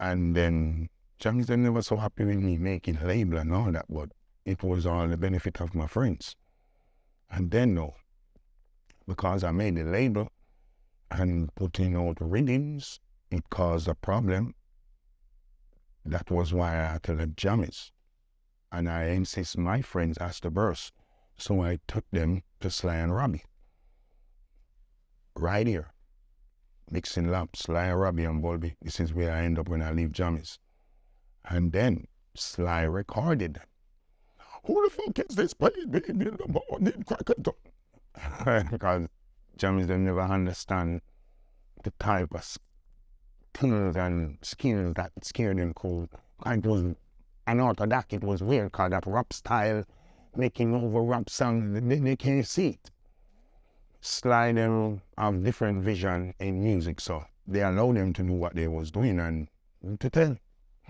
And then Jammys them never so happy with me making label and all that, but it was all the benefit of my friends. And then no, because I made the label and putting out rhythms, it caused a problem. That was why I had to let Jammys. And I insist my friends has to burst. So I took them to Sly and Robbie. Right here. Mixing lab, Sly and Robbie and Bulby. This is where I end up when I leave Jammys. And then Sly recorded them. Who the fuck is this playing me in the morning? Because Jammys they never understand the type of things and skills that scared them cool. It was unorthodox, it was weird because that rap style, making over rap songs, they can't see it. Sly them have different vision in music, so they allow them to do what they was doing and to tell.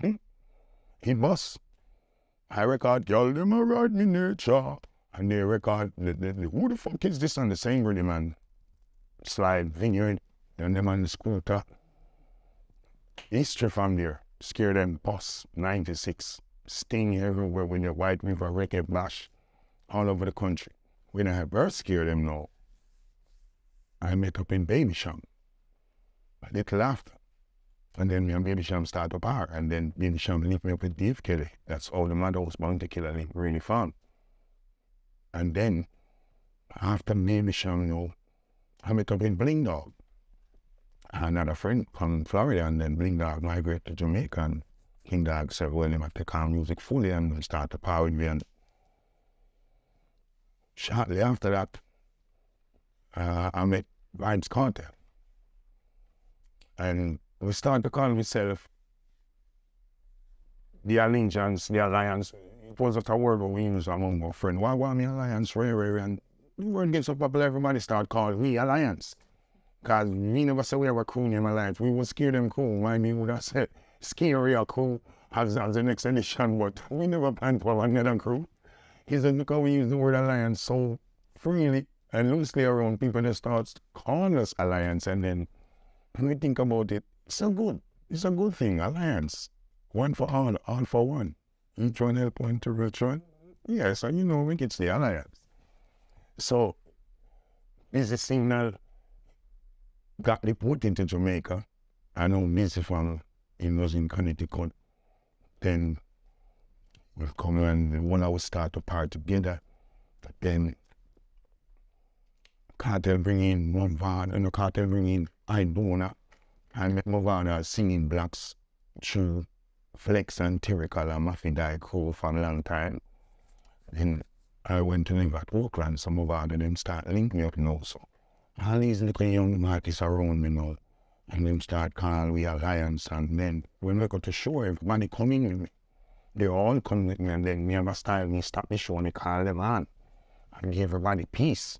It bust. I record, y'all them a ride me nature. And they record, who the fuck is this on the same rhythm, man? Slide, Vineyard, and them on the scooter. History from there, Scare Them Boss, 96. Sting everywhere with the White River Reggae Bash, all over the country. When I first Scare Them now, I met up in Baby Sham, a little after. And then me and Baby Sham start up her, and then Baby Sham linked me up with Dave Kelly. That's how the Mavado Bounty Killer link really found. And then, after Baby Sham, I met up in Bling Dog. Another friend from Florida, and then Bling Dog migrated to Jamaica, and King Dog said, well, I take our music fully and start to power with me. And shortly after that, I met Vybz Kartel. And we started to call ourselves the Allegiance, the Alliance. It wasn't a word we used among our friends. Why want me Alliance, rare, and the word gets so popular, everybody start calling we Alliance. Because we never said we were cool name Alliance. We would scare them cool. Why me would have said scary or cool as the next edition, but we never planned for one another crew. He said, because we use the word Alliance so freely and loosely around, people that start calling us Alliance, and then when we think about it, it's a good thing, Alliance. One for all for one. Each one help one to reach one. Yeah, so we get the Alliance. So, this is signal got deported to Jamaica. I know Missy from, he was in Connecticut. Then, we'll come and one hour start to part together. Then, Kartel bring in Mavado, and Kartel bring in I Dona. I met Mavado singing blacks through Flex and Tyrical and Mafia crew for a long time. Then I went to live at Oakland, so Mavado them start linking me up now. So all these little young artists around me now, and them start calling we Alliance, and then when we go to show, everybody coming with me. They all come with me, and then me have a style, me stop the show and me call them on and give everybody peace.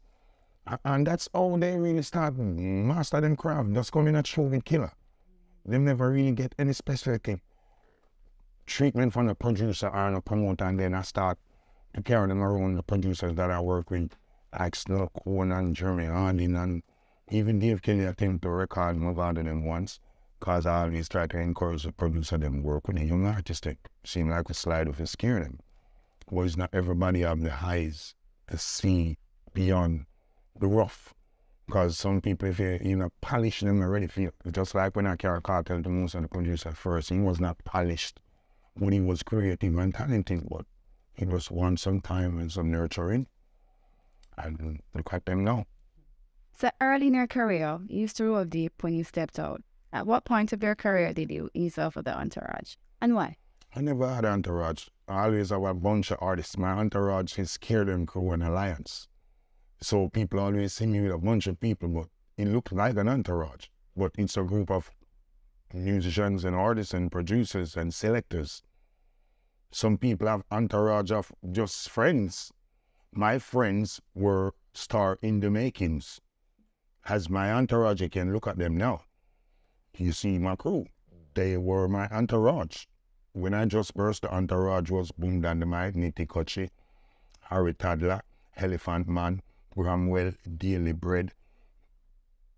And that's how they really start master them craft. Just come in a show with killer. They never really get any specific treatment from the producer or the promoter, and then I start to carry them around, the producers that I work with, like Snow Cone and Jeremy Harding, and even Dave Kelly attempt to record Mavado them once, because I always try to encourage the producer them work with a young artist. It seem like a slide of a scare them. Was not everybody have the eyes to see beyond the rough, because some people, if you polish them already, feel just like when I carry Kartel, the most of the producer first, he was not polished, but he was creative and talented, but it was want some time and some nurturing, and look at them now. So early in your career, you used to roll deep when you stepped out. At what point of your career did you ease off of the entourage, and why? I never had an entourage. I always have a bunch of artists. My entourage is Scare Them Crew and Alliance. So people always see me with a bunch of people, but it looks like an entourage. But it's a group of musicians and artists and producers and selectors. Some people have entourage of just friends. My friends were star in the makings. As my entourage, you can look at them now. You see my crew. They were my entourage. When I just burst, the entourage was Boom Dynamite, Nitty Kutchi, Harry Toddler, Elephant Man, Bramwell, Daily Bread,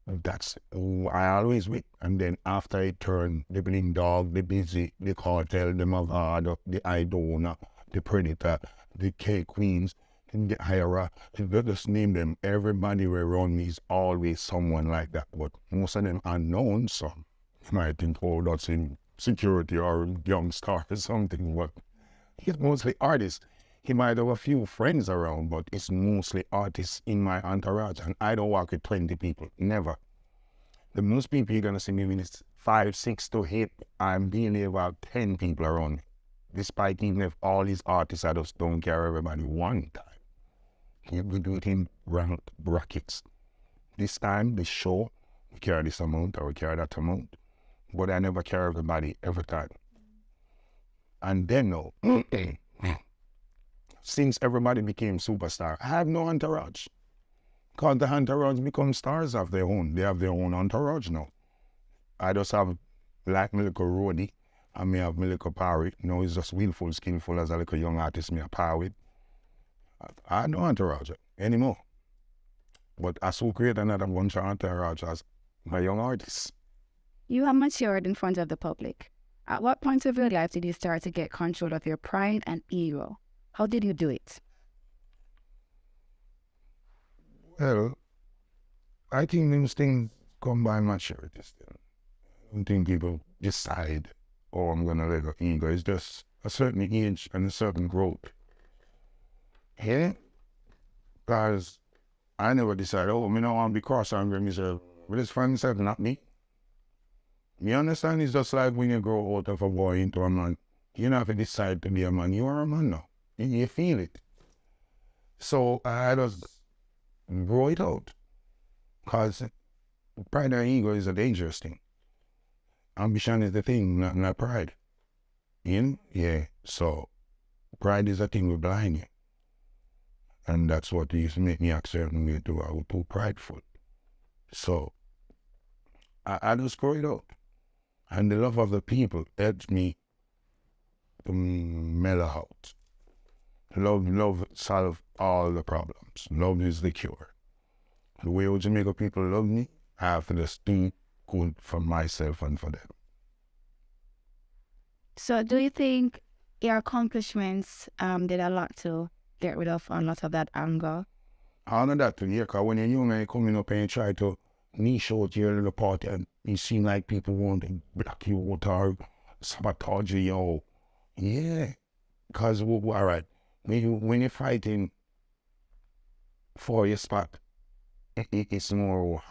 That's who I always with. And then after it turned, the Bling Dog, the Busy, the Kartel, the Mavado, the Idona, the Predator, the K Queens, and the Hyra, just name them. Everybody around me is always someone like that. But most of them unknown, so you might think, oh, that's in security or young star or something. But he's mostly artists. He might have a few friends around, but it's mostly artists in my entourage. And I don't work with 20 people, never. The most people you're gonna see me when it's 5, 6 to 8, I'm dealing about 10 people around me. Despite even if all these artists, I just don't carry everybody one time. We do it in round brackets. This time, the show, we carry this amount or we carry that amount. But I never carry everybody every time. And then no. Since everybody became superstar, I have no entourage. Because the entourage become stars of their own. They have their own entourage now. I just have like my little roadie, and me have my little parry. You know, it's just willful, skillful as a little young artist me a par with. I have no entourage anymore. But I so create another bunch of entourage as my young artists. You have matured in front of the public. At what point of your life did you start to get control of your pride and ego? How did you do it? Well, I think these things come by maturity still. I don't think people decide, oh, I'm going to let go ego. It's just a certain age and a certain growth. Yeah? Because I never decided, oh, I don't want to be cross-angry myself. But it's find myself, not me. You understand? It's just like when you grow out of a boy into a man. You don't have to decide to be a man. You are a man now. You feel it. So I just grow it out. Because pride and ego is a dangerous thing. Ambition is the thing, not pride. You know? Yeah. So pride is a thing will blind you. And that's what used to make me act certain way too. I was too prideful. So I just grow it out. And the love of the people helps me to mellow out. Love solve all the problems. Love is the cure. The way Jamaica people love me, I have to just do good for myself and for them. So do you think your accomplishments did a lot to get rid of a lot of that anger? All of that too, yeah, because when you're young and you're coming up and you try to niche out your little party and you seem like people want to block you out or sabotage you. Yeah, because, all right, when you're fighting for your spot, it's more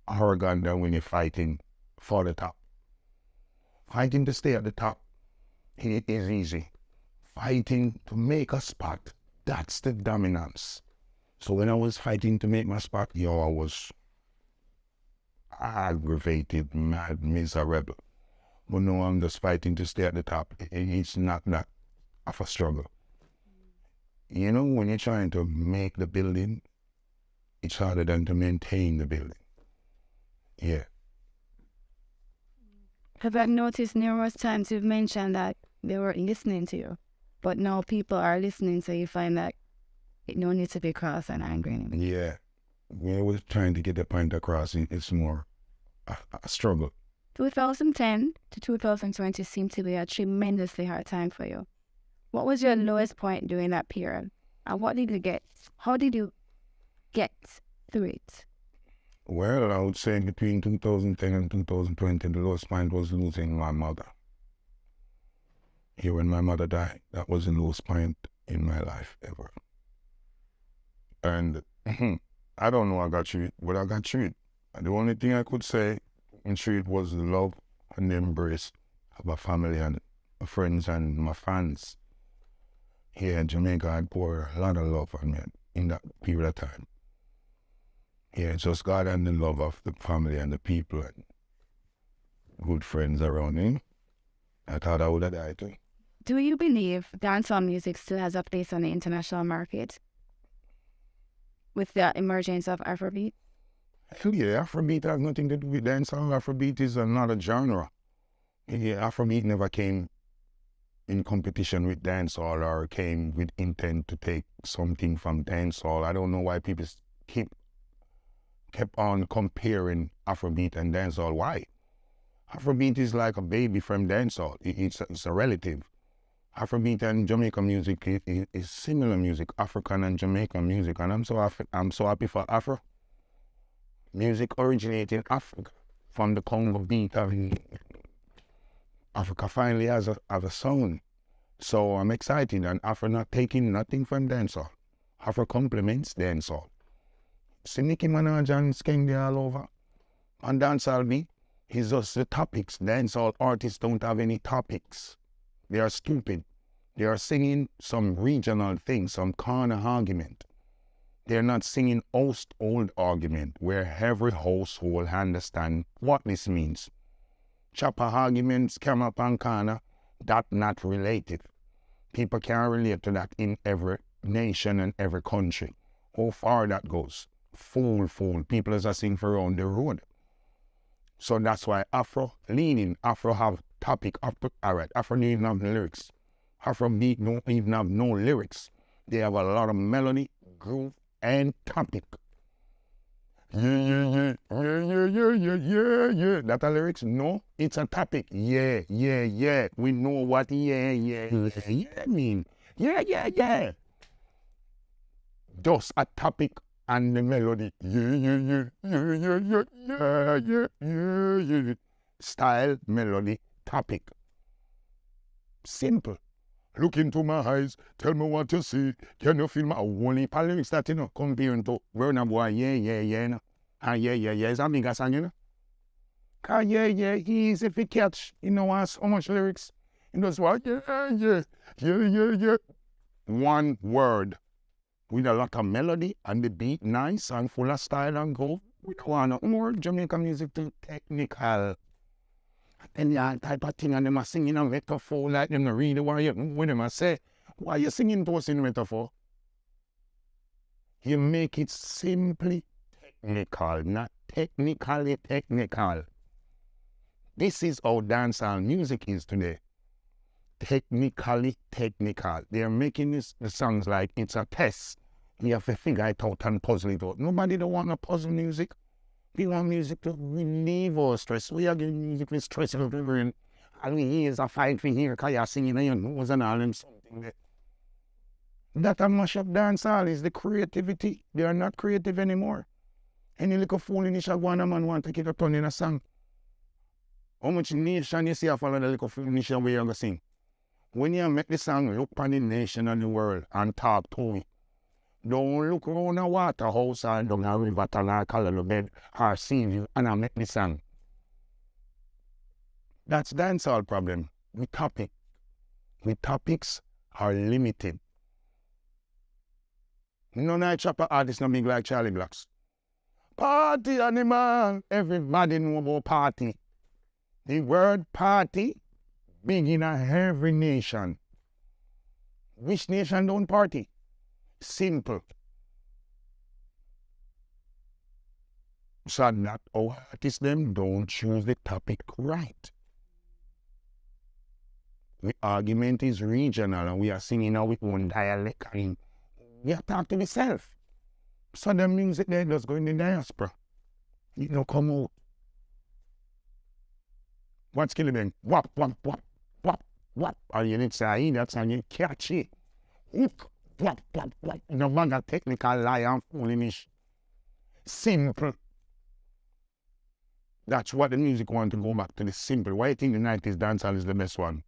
arrogant than when you're fighting for the top. Fighting to stay at the top, it is easy. Fighting to make a spot, that's the dominance. So when I was fighting to make my spot, I was aggravated, mad, miserable. But no, I'm just fighting to stay at the top. It's not that of a struggle. You know, when you're trying to make the building, it's harder than to maintain the building. Yeah. Have I noticed numerous times you've mentioned that they were listening to you, but now people are listening, so you find that it no need to be cross and angry anymore. Yeah. When I was trying to get the point across, it's more a struggle. 2010 to 2020 seemed to be a tremendously hard time for you. What was your lowest point during that period? And what did you get? How did you get through it? Well, I would say between 2010 and 2020, the lowest point was losing my mother. Here when my mother died, that was the lowest point in my life ever. And I don't know I got through it, but I got through it. And the only thing I could say in through it was the love and the embrace of my family and my friends and my fans. Here in Jamaica, I poured a lot of love on me in that period of time. Yeah, just God and the love of the family and the people and good friends around me. I thought I would have died too. Do you believe dancehall music still has a place on the international market with the emergence of Afrobeat? Hell yeah, Afrobeat has nothing to do with dancehall. Afrobeat is another genre. Yeah, Afrobeat never came in competition with dancehall or came with intent to take something from dancehall. I don't know why people keep kept on comparing Afrobeat and dancehall. Why? Afrobeat is like a baby from dancehall. It's a relative. Afrobeat and Jamaican music is similar music, African and Jamaican music, and I'm so happy for Afro. Music originated in Africa, from the Congo beat. Africa finally has a sound. So I'm excited, and Afro not taking nothing from dancehall. Afro complements dancehall. See Nicki Minaj and Skeng all over. On dancehall beat, it's just the topics. Dancehall artists don't have any topics. They are stupid. They are singing some regional thing, some corner argument. They're not singing household argument, where every household understand what this means. Chopper arguments, come up and corner, that not related. People can relate to that in every nation and every country. How far that goes? Fool. People as I sing for around the road. So that's why Afro leaning, Afro have topic, alright, Afro don't even have lyrics. Afrobeat don't even have no lyrics. They have a lot of melody, groove, and topic. Yeah. That a lyrics? No, it's a topic. Yeah. We know what yeah mean. Yeah. Just a topic and the melody. Yeah. Style, melody, topic. Simple. Look into my eyes, tell me what you see. Can you feel my only lyrics that comparing to Burna Boy, yeah, no. And yeah, is a bigger song, you know? Cause yeah, easy if you catch, so much lyrics. That's why, yeah. One word with a lot of melody and the beat nice and full of style and groove. We don't want more Jamaican music too technical. And that type of thing, and them are singing a metaphor like them not really what when them say, why you singing those in metaphor? You make it simply technical, not technically technical. This is how dancehall music is today. Technically technical. They are making the songs like it's a test. You have to figure it out and puzzle it out. Nobody don't want no puzzle music. We want music to relieve our stress. We are getting music with stress in the brain. And we hear is a fight for here because you're singing and your nose and all and something there. That a mash up dancehall is the creativity. They are not creative anymore. Any little foolishness a one man want to take it up on in a song. How much nation you see a follow the little foolishness where you're going to sing? When you make the song, look on the nation and the world and talk to me. Don't look around a waterhouse or down a river or color bed or see you and I make the song. That's dancehall problem. We topics are limited. No night chopper artists no big like Charlie Blacks. Party animal, everybody know about party. The word party big in every nation. Which nation don't party? Simple. So that our artists them don't choose the topic right. The argument is regional and we are singing our own dialect and we are talking to ourselves. So the music there does go in the diaspora. It don't come out. What's killing them? Wap. And you need to say that and you catch it. Hook. Wap. No matter technical lie and foolish. Simple. That's what the music want to go back to, the simple. Why you think the 90s dancehall is the best one?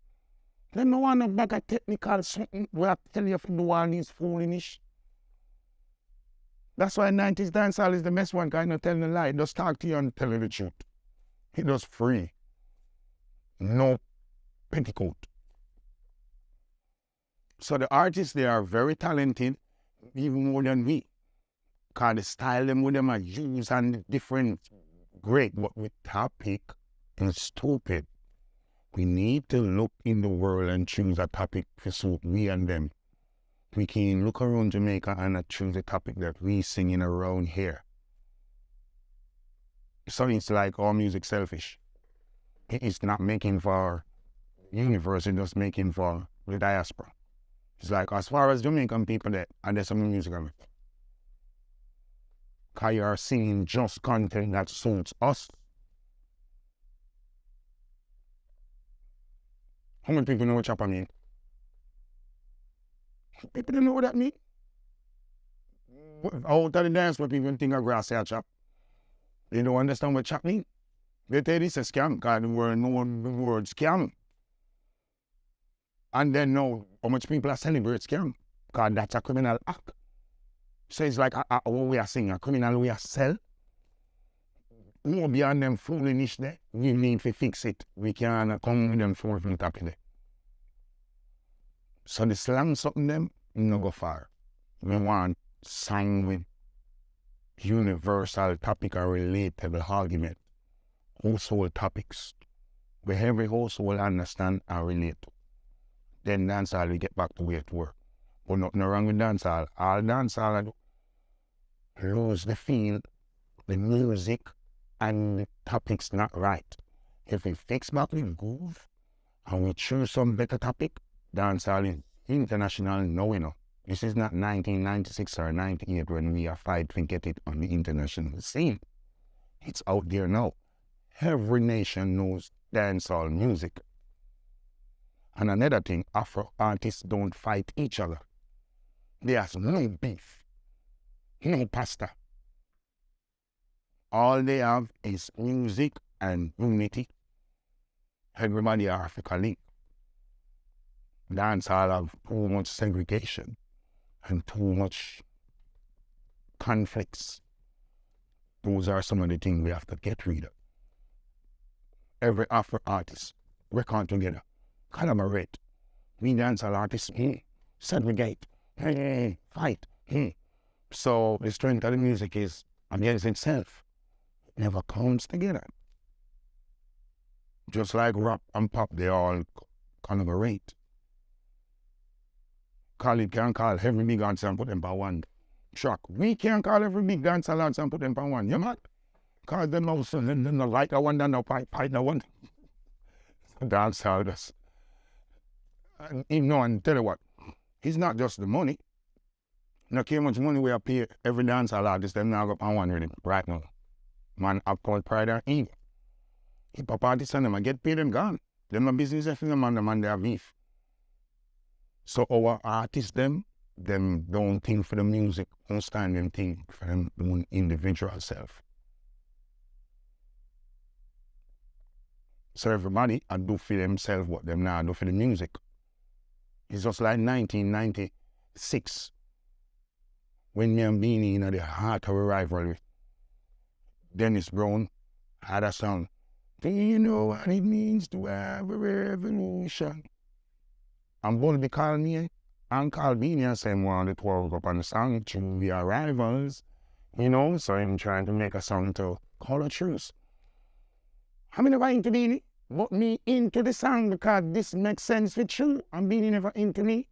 They don't want to back a technical something where I tell you if you do all these foolish. That's why 90s dancehall is the best one, because I don't tell a lie. It just talk to you and tell you the truth. It does free. No petticoat. So the artists, they are very talented, even more than we. Because the style them with them are used and different. Great, but with topic is stupid. We need to look in the world and choose a topic for suit we and them. We can look around Jamaica and choose a topic that we singing around here. So it's like our music selfish. It's not making for the universe, it's just making for the diaspora. It's like as far as Jamaican people there, and there's some music on it. because you are singing just content that suits us. How many people know what chopper mean? People don't know what that mean. Out of the dance where people think of grass here chop. They don't understand what chop mean. They tell this a scam because the word scam. And then now, how much people are celebrate scam? Because that's a criminal act. So it's like what we are saying, a criminal we are sell. More beyond them foolishness there, we need to fix it. We can't come with them for the top of there. So the slang something them, no go far. We want song with universal topic or relatable argument. Household topics. Where every household understand and relate to. Then dancehall we get back to where it work. But nothing wrong with dancehall. All dancehall lose the feel, the music, and the topics not right. If we fix back the groove and we choose some better topic, dancehall is international now, you know. This is not 1996 or 98 when we are fighting to get it on the international scene. It's out there now. Every nation knows dancehall music. And another thing, Afro artists don't fight each other. There's no beef, no pasta. All they have is music and unity. Everybody are Africa League. Dancehall have too much segregation and too much conflicts. Those are some of the things we have to get rid of. Every Afro artist record together, collaborate. We dancehall artists, segregate, fight. So the strength of the music is against itself. It never comes together. Just like rap and pop, they all collaborate. Khalid can call every big dancer and put them on one track. We can't call every big dancer and put them on one. You mad? Cause them also them not like that one, then no pipe that one. Dancehall does. And you know, and tell you what, it's not just the money. Not how much money we are pay every dancehall artist, them now go on one rhythm right now. Man have called pride and ego. Hip hop artists and them get paid and gone. Them no business if them and the man they have beef. So our artists them don't think for the music, don't stand them think for them own individual self. So everybody I do for themselves what them now do for the music. It's just like 1996 when me and Beanie in the heart of a rivalry. Dennis Brown had a song. Do you know what it means to have a revolution? And Bulby called me and called Beanie and said, "One of the 12 up on the song, true, we are rivals." You know, so I'm trying to make a song to call a truce. I'm never into Beanie, but me into the song because this makes sense with you. And Beanie never into me,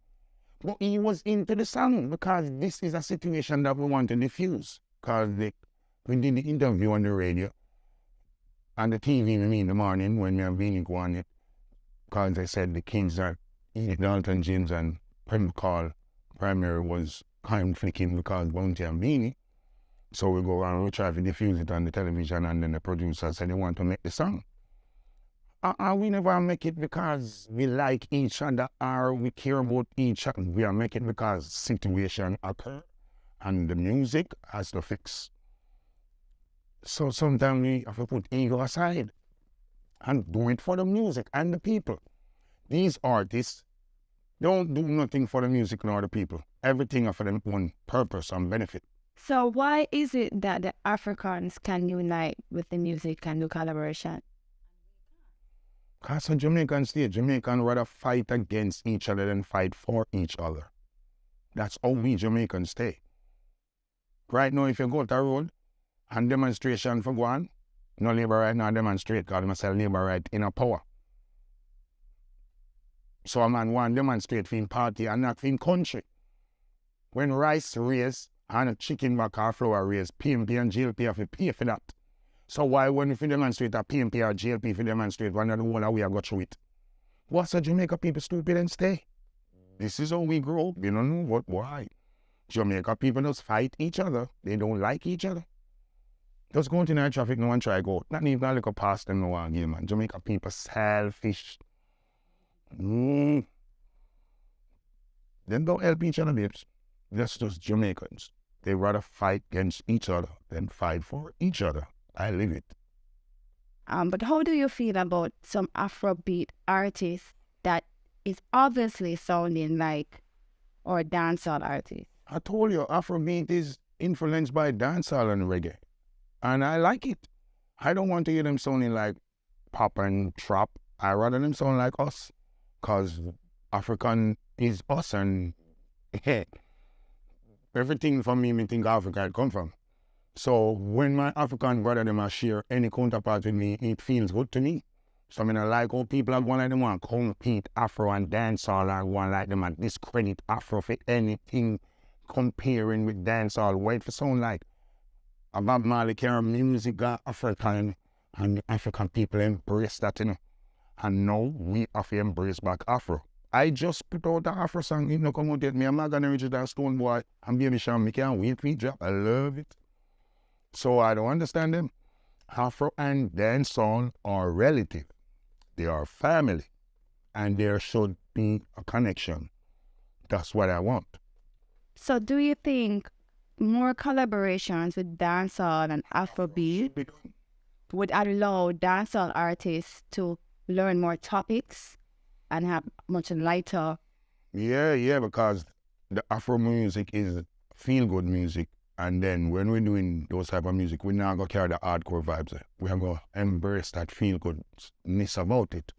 but he was into the song because this is a situation that we want to diffuse. Because we did the interview on the radio and the TV with me in the morning when me and Beanie go on it. Because they said the Kings are Dalton James and Call primary was conflicting because Bounty and Beanie. So we go around, we try to diffuse it on the television, and then the producer said they want to make the song. We never make it because we like each other or we care about each other. We are making it because situation occur and the music has to fix. So sometimes we have to put ego aside and do it for the music and the people. These artists don't do nothing for the music nor the people. Everything for their own purpose and benefit. So why is it that the Africans can unite with the music and do collaboration? Because on Jamaican state, Jamaicans rather fight against each other than fight for each other. That's how we Jamaicans stay. Right now, if you go to a road and demonstration for go on, no labor right now demonstrate because they sell labor right in a power. So a man want demonstrate for him party and not for him country. When rice raise and a chicken back or flour raise, PMP and GLP have to pay for that. So why when if you demonstrate a PMP or GLP if you demonstrate one of the whole way I go through it? What's the Jamaica people stupid and stay? This is how we grow up, you don't know what why. Jamaica people just fight each other. They don't like each other. Just go into the traffic, no one try go. Not even a little past them, no one game, man. Jamaica people selfish. Them don't help each other, babes. That's just Jamaicans. They rather fight against each other than fight for each other. I live it. But how do you feel about some Afrobeat artists that is obviously sounding like or dancehall artists? I told you, Afrobeat is influenced by dancehall and reggae. And I like it. I don't want to hear them sounding like pop and trap. I rather them sound like us. Because African is us and everything from me think Africa come from. So when my African brother them share any counterpart with me, it feels good to me. So I mean, I like how people are going like them want to compete Afro and dancehall and one like them and discredit Afro for anything comparing with dancehall. What it sound like? About Mali care music got African and the African people embrace that, you know. And now we have to embrace back Afro. I just put out the Afro song, you know, come out yet. Me, I'm not gonna reach that Stone Boy and Baby Sean. Me can't wait for it drop. I love it. So I don't understand them. Afro and dancehall are relative. They are family. And there should be a connection. That's what I want. So do you think more collaborations with dancehall and Afrobeat would allow dancehall artists to learn more topics and have much lighter? Yeah, because the Afro music is feel-good music. And then when we're doing those type of music, we're not going to carry the hardcore vibes. We are going to embrace that feel-goodness about it.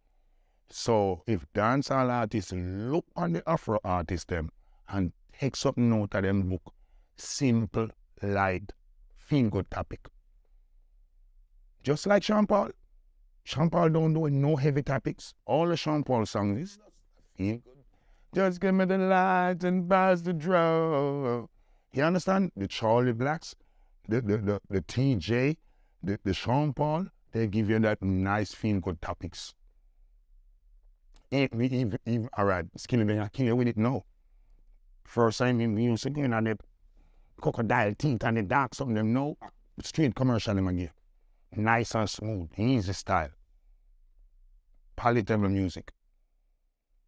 So if dancehall artists look on the Afro artists them and take something out of them book, simple, light, feel-good topic. Just like Sean Paul. Sean Paul don't do no heavy topics. All the Sean Paul songs is feel good. Just give me the light and pass the draw. You understand? The Charlie Blacks, the TJ, the Sean Paul, they give you that nice feel good topics. All right, Skinny, I kill you with it now. First time in music, you know, the crocodile teeth and the dark something, them know. Straight commercial them again. Nice and smooth, easy style. Palatable music.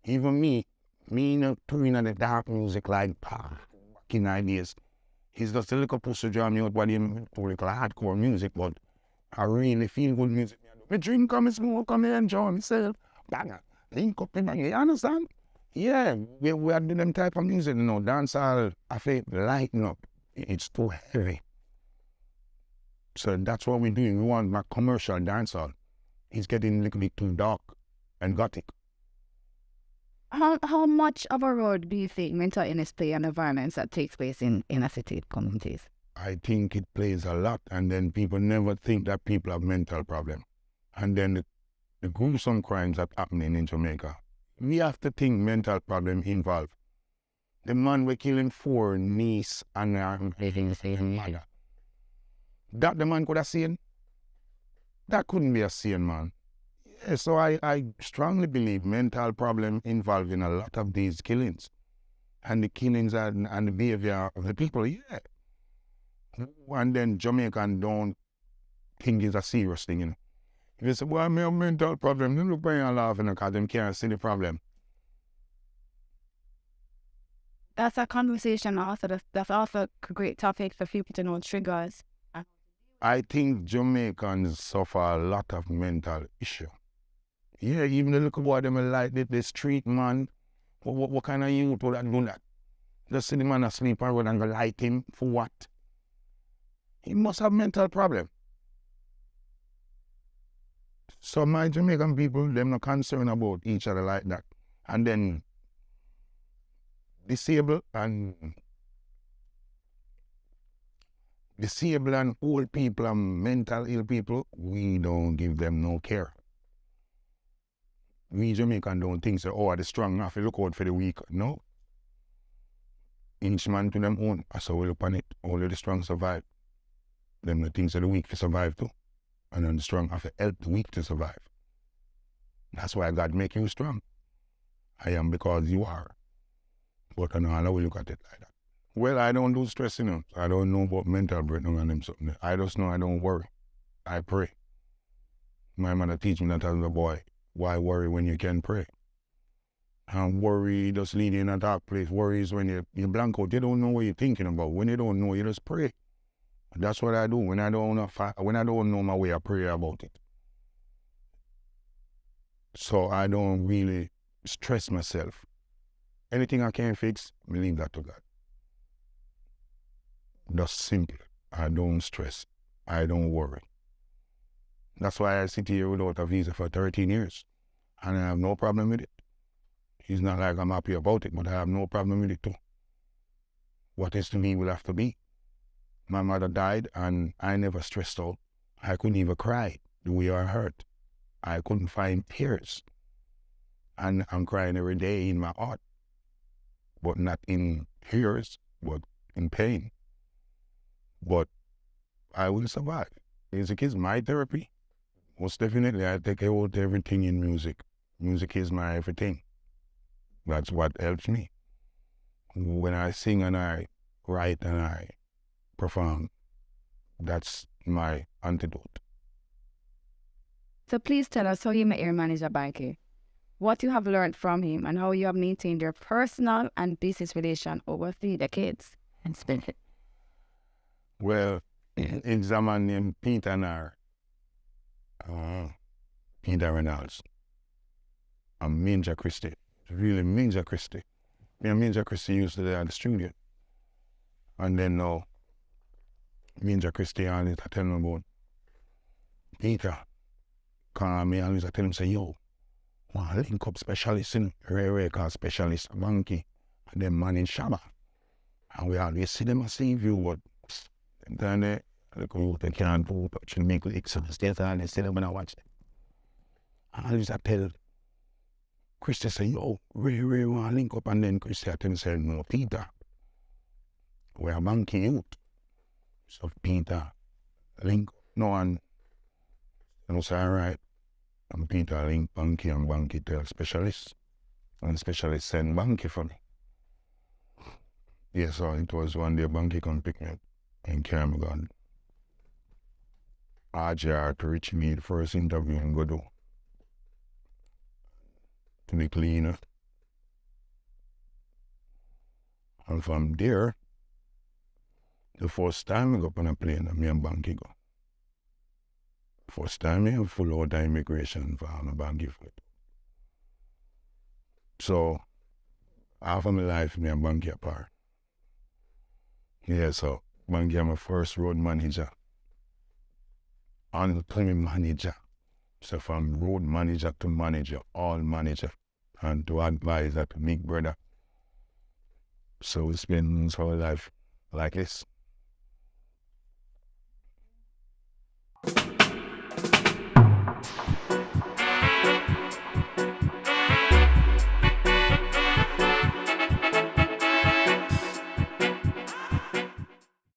Even me not putting in the dark music like in ideas. He's just a little pussy draw me out what him to like hardcore music, but I really feel good music. Me drink, come smoke, come enjoy myself. Bang, link up in you understand? Yeah, we are doing them type of music, you know. Dancehall, I feel lighten up. It's too heavy. So that's what we're doing. We want my commercial dancehall. It's getting a little bit too dark and gothic. How much of a role do you think mental illness play in the violence that takes place in inner city communities? I think it plays a lot, and then people never think that people have mental problems. And then the gruesome crimes that happening in Jamaica, we have to think mental problem involved. The man we're killing 4 niece and mother. That the man could have seen? That couldn't be a sane man. Yeah, so I strongly believe mental problem involved in a lot of these killings. And the killings and the behavior of the people, yeah. And then Jamaican don't think it's a serious thing, you know. If you say, well, I have a mental problem, they look by and laughing because they can't see the problem. That's a conversation also. That's also a great topic for people to know triggers. I think Jamaicans suffer a lot of mental issue. Yeah, even the little boy, them like the street man. What kind of youth would do that? Just see the man asleep and go light him for what? He must have mental problem. So my Jamaican people, them not concerned about each other like that. And then disabled and old people and mental ill people, we don't give them no care. We Jamaican don't think so, oh, the strong enough to look out for the weak. No. Each man to them own. That's how we look on it. Only the strong survive. Them the things of the weak to survive too. And then the strong have to help the weak to survive. That's why God make you strong. I am because you are. But I know how we look at it like that. Well, I don't do stress, I don't know about mental breakdown and them something. I just know I don't worry. I pray. My mother teach me that as a boy. Why worry when you can pray? And worry just lead you in a dark place. Worry is when you blank out. You don't know what you're thinking about. When you don't know, you just pray. And that's what I do. When I don't know my way, I pray about it. So I don't really stress myself. Anything I can fix, I leave that to God. Just simple. I don't stress. I don't worry. That's why I sit here without a visa for 13 years. And I have no problem with it. It's not like I'm happy about it, but I have no problem with it too. What is to be will have to be. My mother died and I never stressed out. I couldn't even cry the way I hurt. I couldn't find tears. And I'm crying every day in my heart. But not in tears, but in pain. But I will survive. Music is my therapy. Most definitely, I take out everything in music. Music is my everything. That's what helps me. When I sing and I write and I perform, that's my antidote. So please tell us how you met your manager, Banky. What you have learned from him and how you have maintained your personal and business relation over 3 decades. And spend it. Well, it's a man named Peter Reynolds. And Minja Christie. Really Minja Christie. Me and Minja Christie used to be at the studio. And then now, Minja Christie always tell me about Peter. Call me always tell him, say, yo, one link up specialist in record specialist, Banky, and then man in Shabba. And we always see them as view, but then they can't do touch and make licks and stay there and they see them when I watch them. I always tell Christy, say, yo, Ray want to link up, and then Christy tell me, say, no, Peter, we are Banky youth. So Peter link, no one, and I say, all right. And Peter link Banky and Banky tell specialist. And specialist send Banky for me. Yeah, so it was one day Banky come pick me up and carry me gone. RJR to reach me the first interview and go do. To the cleaner. And from there, the first time I go up on a plane, me and Banky go. First time I have full order immigration for my Banky foot. So, half of my life, me and Banky apart. Yeah, so Banky my first road manager. Until me manager. So from road manager to manager, all manager, and to advisor to big brother. So we spend our life like this.